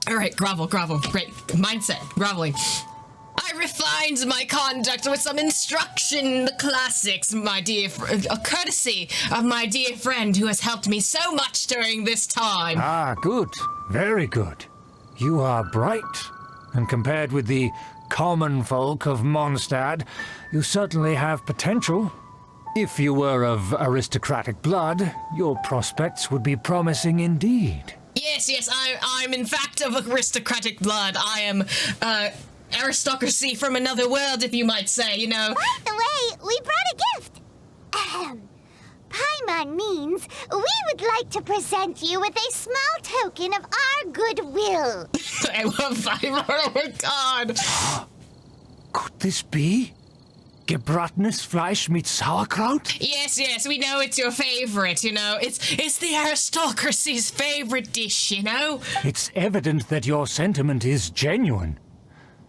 All right, grovel. Great. Mindset, groveling. I refined my conduct with some instruction in the classics, my dear a courtesy of my dear friend who has helped me so much during this time. Ah, good. Very good. You are bright, and compared with the common folk of Mondstadt, you certainly have potential. If you were of aristocratic blood, your prospects would be promising indeed. Yes, I'm in fact of aristocratic blood. I am, aristocracy from another world, if you might say, you know. By the way, we brought a gift. Paimon means we would like to present you with a small token of our goodwill. I love Paimon, oh my god. Could this be Gebrattenes Fleisch mit Sauerkraut? Yes, we know it's your favorite, you know. It's the aristocracy's favorite dish, you know. It's evident that your sentiment is genuine.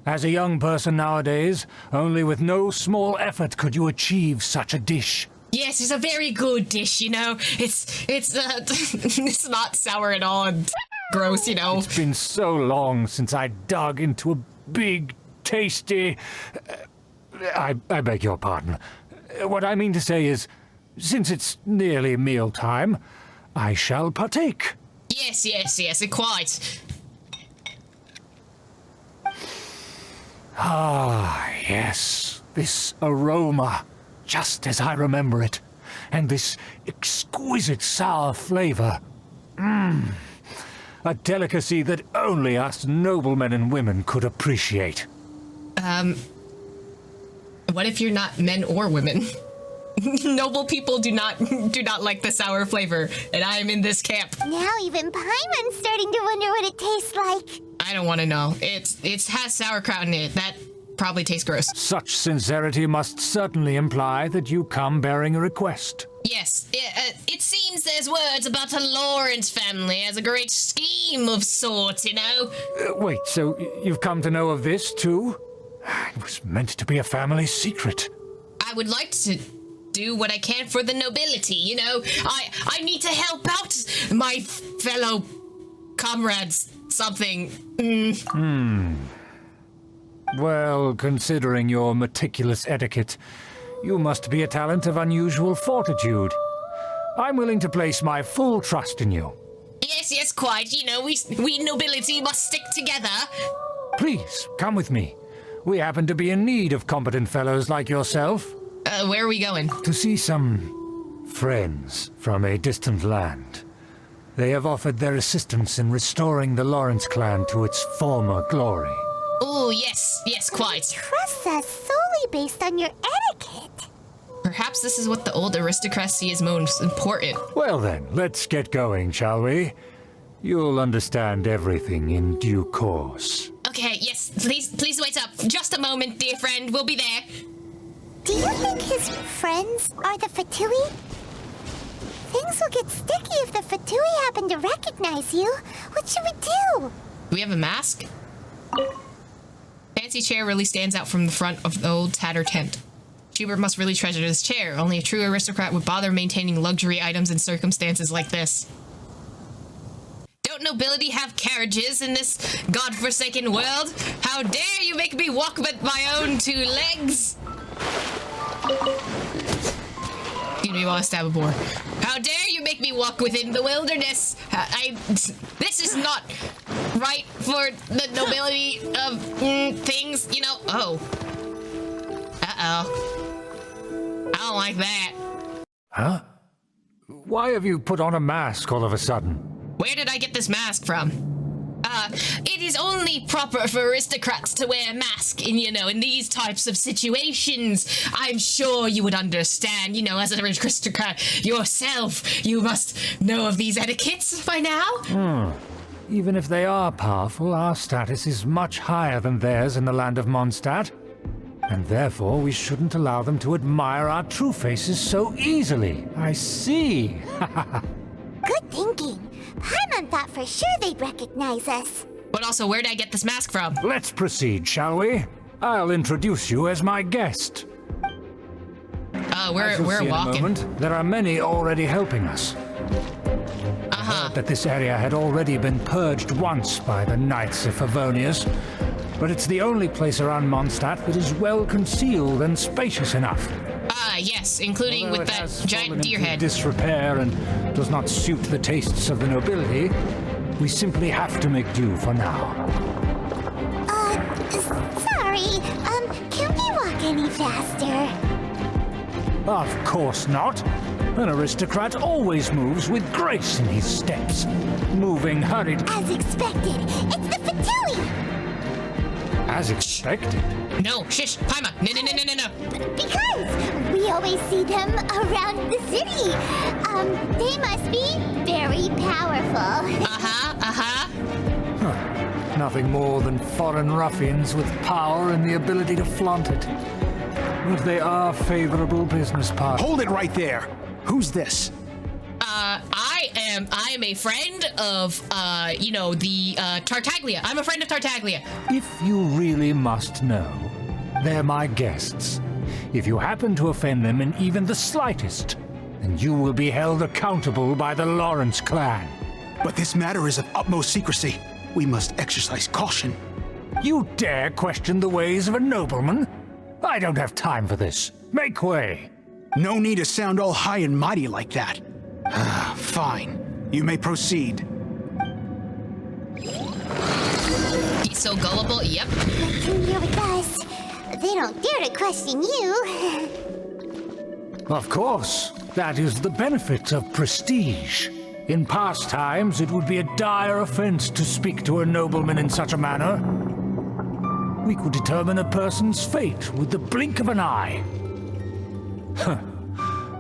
As a young person nowadays, only with no small effort could you achieve such a dish. Yes, it's a very good dish, you know. It's it's not sour at all and gross, you know. It's been so long since I dug into a big, tasty... I beg your pardon. What I mean to say is, since it's nearly mealtime, I shall partake. Yes, quite. Ah, yes. This aroma, just as I remember it. And this exquisite sour flavor. A delicacy that only us noblemen and women could appreciate. What if you're not men or women? Noble people do not like the sour flavor, and I am in this camp. Now even Paimon's starting to wonder what it tastes like. I don't want to know. It has sauerkraut in it. That probably tastes gross. Such sincerity must certainly imply that you come bearing a request. Yes, it seems there's words about a Lawrence family as a great scheme of sorts, you know? Wait, so you've come to know of this, too? It was meant to be a family secret. I would like to do what I can for the nobility, you know? I need to help out my fellow comrades, something. Well, considering your meticulous etiquette, you must be a talent of unusual fortitude. I'm willing to place my full trust in you. Yes, quite. You know, we nobility must stick together. Please, come with me. We happen to be in need of competent fellows like yourself. Where are we going? To see some friends from a distant land. They have offered their assistance in restoring the Lawrence clan to its former glory. Oh, yes, quite. Trust us solely based on your etiquette. Perhaps this is what the old aristocracy is most important. Well then, let's get going, shall we? You'll understand everything in due course. Okay, yes, please wait up. Just a moment, dear friend. We'll be there. Do you think his friends are the Fatui? Things will get sticky if the Fatui happen to recognize you. What should we do? Do we have a mask? Fancy chair really stands out from the front of the old tattered tent. Schubert must really treasure this chair. Only a true aristocrat would bother maintaining luxury items in circumstances like this. Don't nobility have carriages in this godforsaken world? How dare you make me walk with my own two legs? Excuse me while I stab a boar. How dare you make me walk within the wilderness? This is not right for the nobility of things, you know. Oh. Uh-oh. I don't like that. Huh? Why have you put on a mask all of a sudden? Where did I get this mask from? It is only proper for aristocrats to wear a mask in, you know, in these types of situations. I'm sure you would understand, you know, as an aristocrat yourself, you must know of these etiquettes by now. Even if they are powerful, our status is much higher than theirs in the land of Mondstadt. And therefore, we shouldn't allow them to admire our true faces so easily. I see. Good thinking. Paimon thought for sure they'd recognize us. But also, where did I get this mask from? Let's proceed, shall we? I'll introduce you as my guest. We're walking. In a moment, there are many already helping us. I heard that this area had already been purged once by the Knights of Favonius, but it's the only place around Mondstadt that is well concealed and spacious enough. Yes, including Although with it that has giant fallen deer into head. disrepair and does not suit the tastes of the nobility, we simply have to make do for now. Sorry, can we walk any faster? Of course not. An aristocrat always moves with grace in his steps. Moving hurried. As expected, it's the Fatui! As expected. No, shush, Paimon. No. Because we always see them around the city. They must be very powerful. Nothing more than foreign ruffians with power and the ability to flaunt it. But they are favorable business partners. Hold it right there. Who's this? I am a friend of, the Tartaglia. I'm a friend of Tartaglia. If you really must know, they're my guests. If you happen to offend them in even the slightest, then you will be held accountable by the Lawrence clan. But this matter is of utmost secrecy. We must exercise caution. You dare question the ways of a nobleman? I don't have time for this. Make way. No need to sound all high and mighty like that. Fine. You may proceed. He's so gullible. Yep. Come here with us. They don't dare to question you. Of course. That is the benefit of prestige. In past times, it would be a dire offense to speak to a nobleman in such a manner. We could determine a person's fate with the blink of an eye.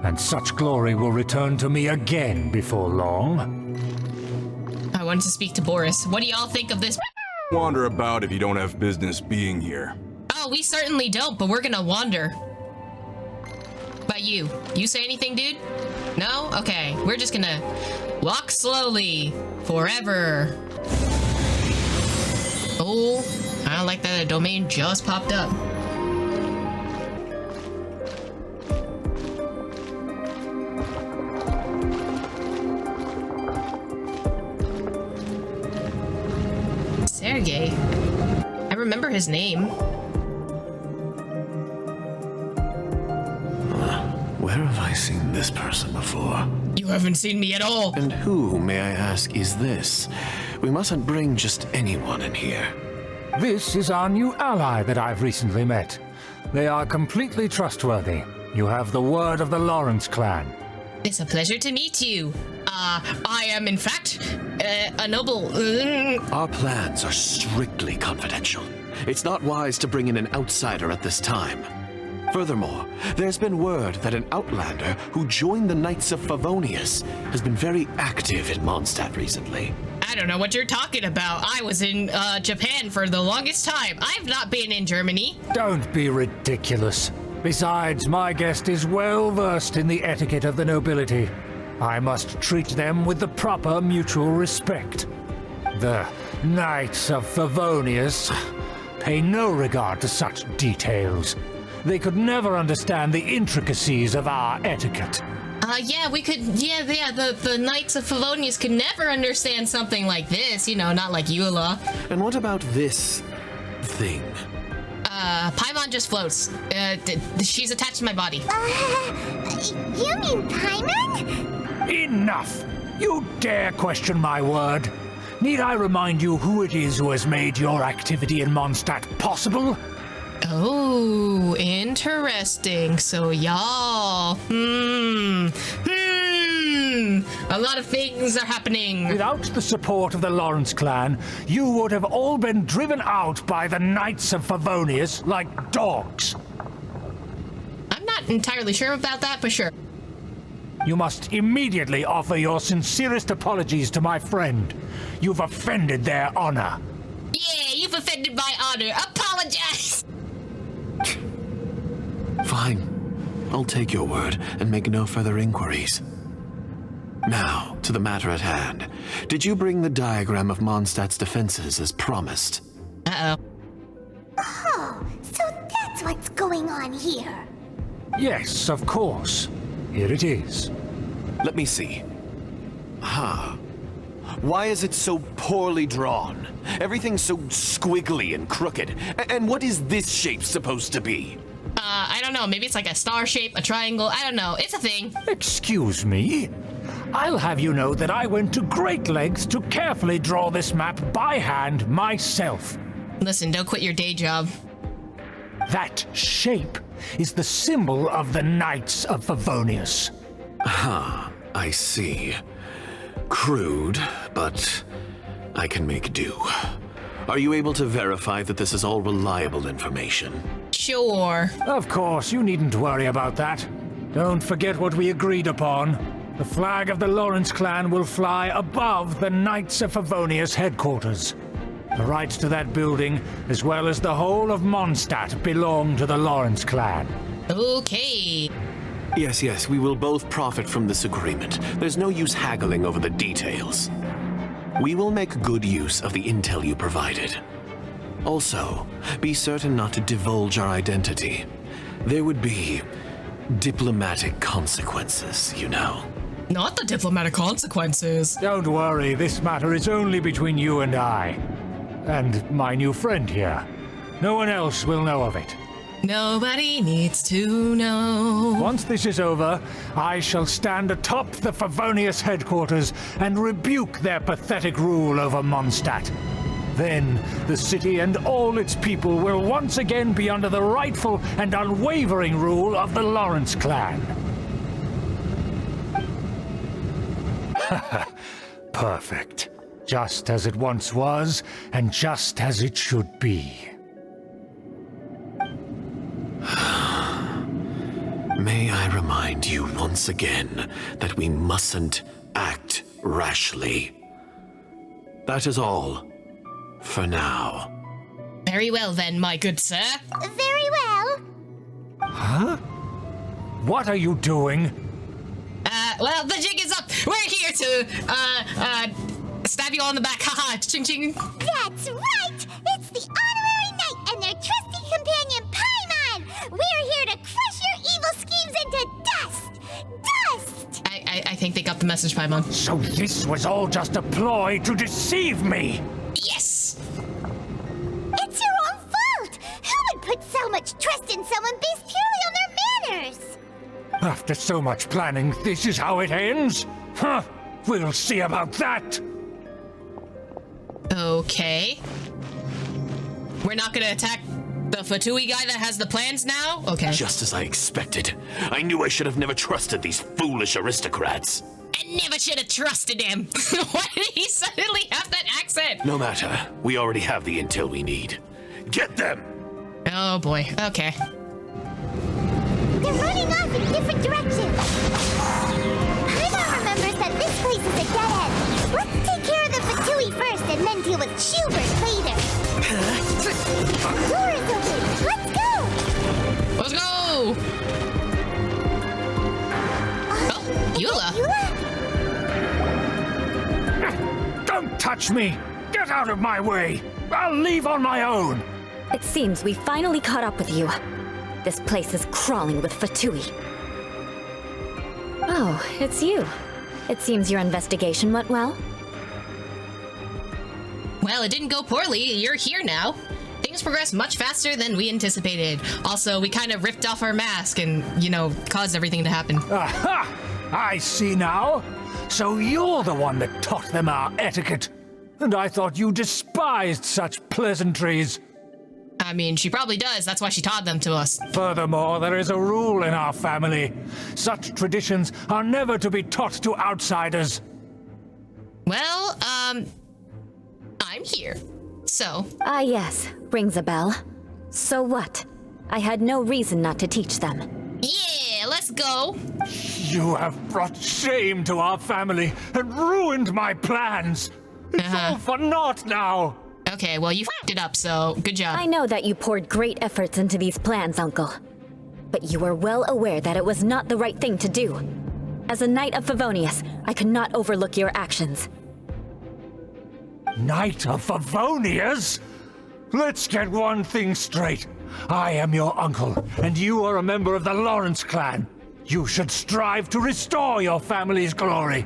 And such glory will return to me again before long. I wanted to speak to Boris. What do y'all think of this? Wander about if you don't have business being here. Oh, we certainly don't, but we're gonna wander. But you say anything, dude? No? Okay, we're just gonna walk slowly forever. Oh, I don't like that a domain just popped up. Sergey. I remember his name. Where have I seen this person before? You haven't seen me at all. And who, may I ask, is this? We mustn't bring just anyone in here. This is our new ally that I've recently met. They are completely trustworthy. You have the word of the Lawrence clan. It's a pleasure to meet you. I am, in fact, a noble. Our plans are strictly confidential. It's not wise to bring in an outsider at this time. Furthermore, there's been word that an outlander who joined the Knights of Favonius has been very active in Mondstadt recently. I don't know what you're talking about. I was in Japan for the longest time. I've not been in Germany. Don't be ridiculous. Besides, my guest is well versed in the etiquette of the nobility. I must treat them with the proper mutual respect. The Knights of Favonius pay no regard to such details. They could never understand the intricacies of our etiquette. The Knights of Favonius could never understand something like this, not like Eula. And what about this thing? Paimon just floats. She's attached to my body. You mean Paimon? Enough! You dare question my word? Need I remind you who it is who has made your activity in Mondstadt possible? Oh, interesting. So y'all, a lot of things are happening. Without the support of the Lawrence clan, you would have all been driven out by the Knights of Favonius like dogs. I'm not entirely sure about that, but sure. You must immediately offer your sincerest apologies to my friend. You've offended their honor. Yeah, you've offended my honor. Apologize! Fine. I'll take your word and make no further inquiries. Now, to the matter at hand. Did you bring the diagram of Mondstadt's defenses as promised? Uh-oh. Oh, so that's what's going on here. Yes, of course. Here it is. Let me see. Why is it so poorly drawn? Everything's so squiggly and crooked. And what is this shape supposed to be? I don't know. Maybe it's like a star shape, a triangle. I don't know. It's a thing. Excuse me? I'll have you know that I went to great lengths to carefully draw this map by hand myself. Listen, don't quit your day job. That shape is the symbol of the Knights of Favonius. Ah, I see. Crude, but I can make do. Are you able to verify that this is all reliable information? Sure. Of course, you needn't worry about that. Don't forget what we agreed upon. The flag of the Lawrence clan will fly above the Knights of Favonius headquarters. The rights to that building, as well as the whole of Mondstadt, belong to the Lawrence clan. Okay. Yes, we will both profit from this agreement. There's no use haggling over the details. We will make good use of the intel you provided. Also, be certain not to divulge our identity. There would be diplomatic consequences, you know. Not the diplomatic consequences. Don't worry, this matter is only between you and I. And my new friend here. No one else will know of it. Nobody needs to know. Once this is over, I shall stand atop the Favonius headquarters and rebuke their pathetic rule over Mondstadt. Then, the city and all its people will once again be under the rightful and unwavering rule of the Lawrence clan. Perfect. Just as it once was, and just as it should be. May I remind you once again that we mustn't act rashly. That is all, for now. Very well then, my good sir. Very well. Huh? What are you doing? Well, the jig is up. We're here to, stab you all in the back. Haha, ching ching. That's right! It's the honorary knight and their trusty companion, Paimon! We're here to crush your evil schemes into dust! Dust! I think they got the message, Paimon. So this was all just a ploy to deceive me! Yes! It's your own fault! Who would put so much trust in someone based purely on their manners? After so much planning, this is how it ends? Huh! We'll see about that! Okay. We're not gonna attack the Fatui guy that has the plans now? Okay. Just as I expected. I knew I should have never trusted these foolish aristocrats. I never should have trusted him. Why did he suddenly have that accent? No matter. We already have the intel we need. Get them! Oh boy. Okay. They're running off in different directions. Paimon remembers that this place is a dead end. Let's take care of the Fatui first and then deal with Schubert later. Door is open. Let's go! Let's go! Oh, Eula. Don't touch me! Get out of my way! I'll leave on my own! It seems we finally caught up with you. This place is crawling with Fatui. Oh, it's you. It seems your investigation went well. Well, it didn't go poorly. You're here now. Things progressed much faster than we anticipated. Also, we kind of ripped off our mask and, you know, caused everything to happen. Aha! I see now. So you're the one that taught them our etiquette. And I thought you despised such pleasantries. I mean, she probably does. That's why she taught them to us. Furthermore, there is a rule in our family. Such traditions are never to be taught to outsiders. Well, I'm here. So. Ah, yes. Rings a bell. So what? I had no reason not to teach them. Yeah, let's go. You have brought shame to our family and ruined my plans. It's all for naught now. Okay, well, you f***ed it up, so good job. I know that you poured great efforts into these plans, Uncle. But you were well aware that it was not the right thing to do. As a Knight of Favonius, I could not overlook your actions. Knight of Favonius? Let's get one thing straight. I am your uncle, and you are a member of the Lawrence clan. You should strive to restore your family's glory.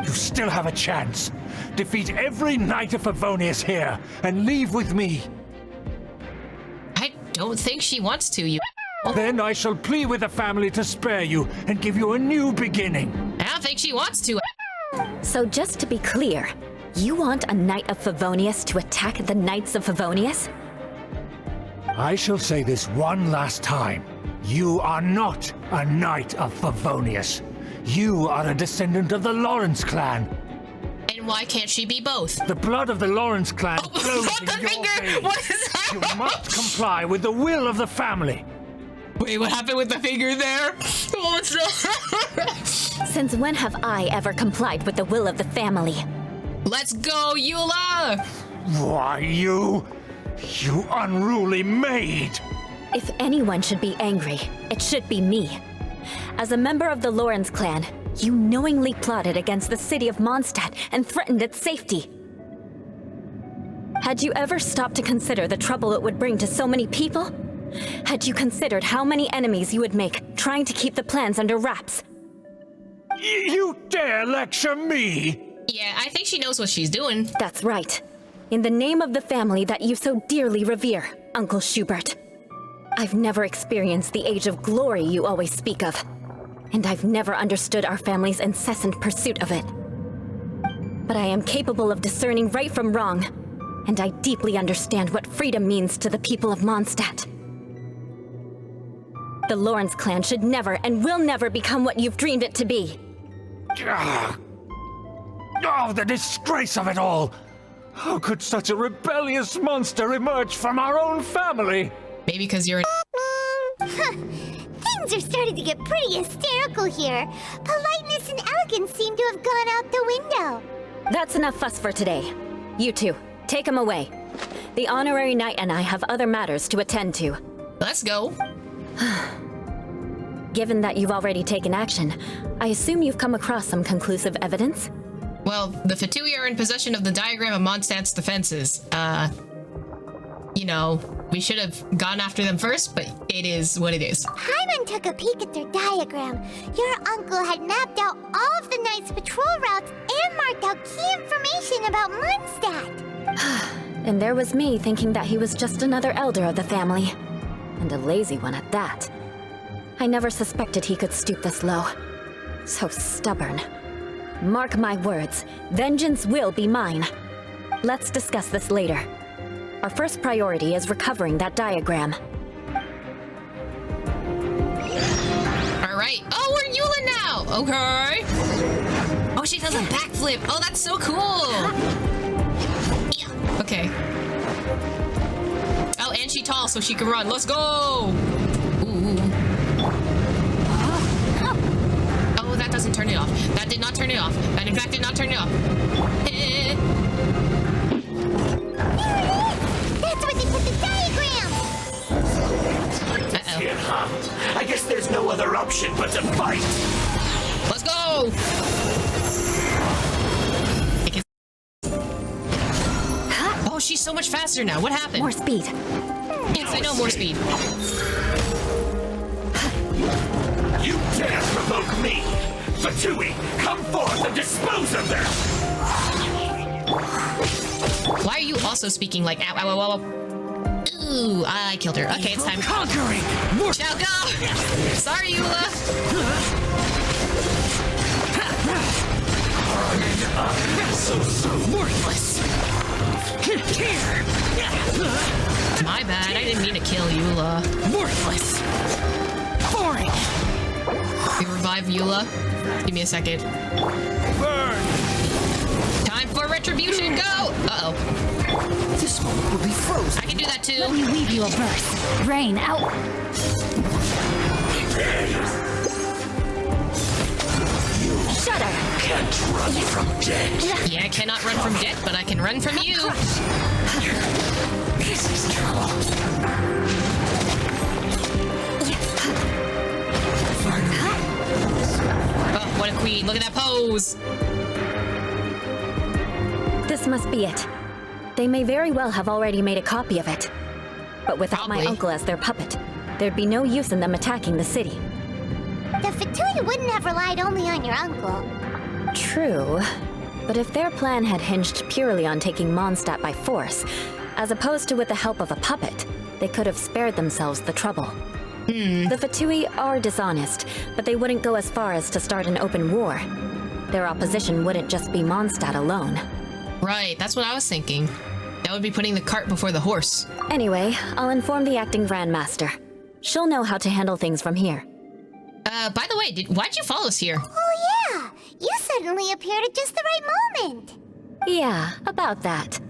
You still have a chance. Defeat every Knight of Favonius here, and leave with me. I don't think she wants to, you. Then I shall plead with the family to spare you and give you a new beginning. I don't think she wants to. So just to be clear, you want a Knight of Favonius to attack the Knights of Favonius? I shall say this one last time. You are not a Knight of Favonius. You are a descendant of the Lawrence clan. And why can't she be both? The blood of the Lawrence clan flows in your veins. What is that? You must comply with the will of the family. Wait, what happened with the finger there? What's that? Since when have I ever complied with the will of the family? Let's go, Eula! Why, you unruly maid! If anyone should be angry, it should be me. As a member of the Lawrence clan, you knowingly plotted against the city of Mondstadt and threatened its safety. Had you ever stopped to consider the trouble it would bring to so many people? Had you considered how many enemies you would make trying to keep the plans under wraps? You dare lecture me? Yeah, I think she knows what she's doing. That's right. In the name of the family that you so dearly revere, Uncle Schubert. I've never experienced the age of glory you always speak of, and I've never understood our family's incessant pursuit of it. But I am capable of discerning right from wrong, and I deeply understand what freedom means to the people of Mondstadt. The Lawrence clan should never and will never become what you've dreamed it to be. Oh, the disgrace of it all! How could such a rebellious monster emerge from our own family? Maybe because you're Things are starting to get pretty hysterical here. Politeness and elegance seem to have gone out the window. That's enough fuss for today. You two, take him away. The honorary knight and I have other matters to attend to. Let's go. Given that you've already taken action, I assume you've come across some conclusive evidence? Well, the Fatui are in possession of the diagram of Mondstadt's defenses. You know, we should have gone after them first, but it is what it is. Hyman took a peek at their diagram. Your uncle had mapped out all of the Knight's patrol routes and marked out key information about Mondstadt. And there was me thinking that he was just another elder of the family. And a lazy one at that. I never suspected he could stoop this low. So stubborn. Mark my words, vengeance will be mine. Let's discuss this later. Our first priority is recovering that diagram. Alright. Oh, we're Eula now! Okay. Oh, she does a backflip. Oh, that's so cool! Yeah. Okay. Oh, and she's tall, so she can run. Let's go! Ooh. Oh, that doesn't turn it off. That did not turn it off. That, in fact, did not turn it off. That's where they put the diagram! Uh-oh. Get hot. I guess there's no other option but to fight. Let's go! Oh, she's so much faster now. What happened? More speed. Yes, I know, more speed. You dare provoke me! Fatui, come forth and dispose of them! Why are you also speaking like ow, ow, ow, ow? Ooh, I killed her. Okay, it's time. Conquering! Shall go! Sorry, Eula! So worthless! My bad, I didn't mean to kill Eula. Worthless! Boring! We revive Eula. Give me a second. Burn! Time for retribution, go! Uh-oh. This moment will be frozen. I can do that too. Let me weave you a verse. Rain out. Shudder! Can't run from death. Yeah, I cannot run from death, but I can run from you. This is trouble. Oh, what a queen. Look at that pose. This must be it. They may very well have already made a copy of it. But without my Probably. uncle as their puppet, there'd be no use in them attacking the city. The Fatui wouldn't have relied only on your uncle. True. But if their plan had hinged purely on taking Mondstadt by force, as opposed to with the help of a puppet, they could have spared themselves the trouble. The Fatui are dishonest, but they wouldn't go as far as to start an open war. Their opposition wouldn't just be Mondstadt alone. Right, that's what I was thinking. That would be putting the cart before the horse. Anyway, I'll inform the acting Grandmaster. She'll know how to handle things from here. By the way, why'd you follow us here? Oh yeah, you suddenly appeared at just the right moment. Yeah, about that.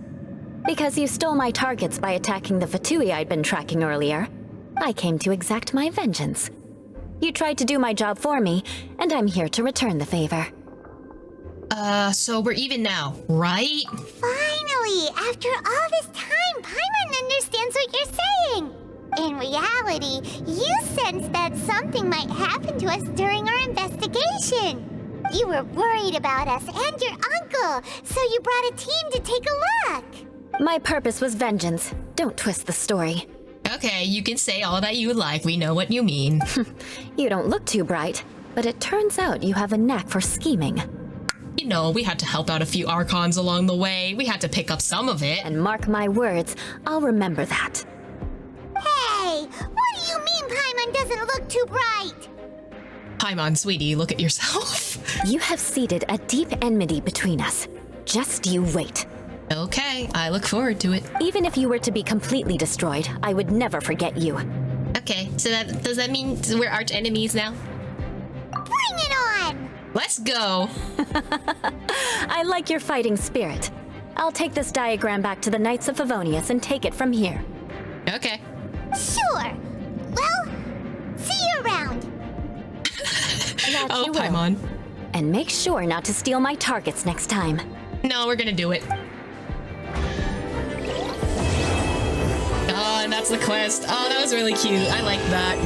Because you stole my targets by attacking the Fatui I'd been tracking earlier, I came to exact my vengeance. You tried to do my job for me, and I'm here to return the favor. So we're even now, right? Finally, after all this time, Paimon understands what you're saying. In reality, you sensed that something might happen to us during our investigation. You were worried about us and your uncle, so you brought a team to take a look. My purpose was vengeance. Don't twist the story. Okay, you can say all that you would like. We know what you mean. You don't look too bright, but it turns out you have a knack for scheming. You know, we had to help out a few Archons along the way. We had to pick up some of it. And mark my words, I'll remember that. Hey, what do you mean Paimon doesn't look too bright? Paimon, sweetie, look at yourself. You have seeded a deep enmity between us. Just you wait. Okay, I look forward to it. Even if you were to be completely destroyed, I would never forget you. Okay, so does that mean we're arch enemies now? Bring it on! Let's go! I like your fighting spirit. I'll take this diagram back to the Knights of Favonius and take it from here. Okay. Sure. Well, see you around. Oh, Paimon. And make sure not to steal my targets next time. No, we're gonna do it. Oh, and that's the quest. Oh, that was really cute. I like that.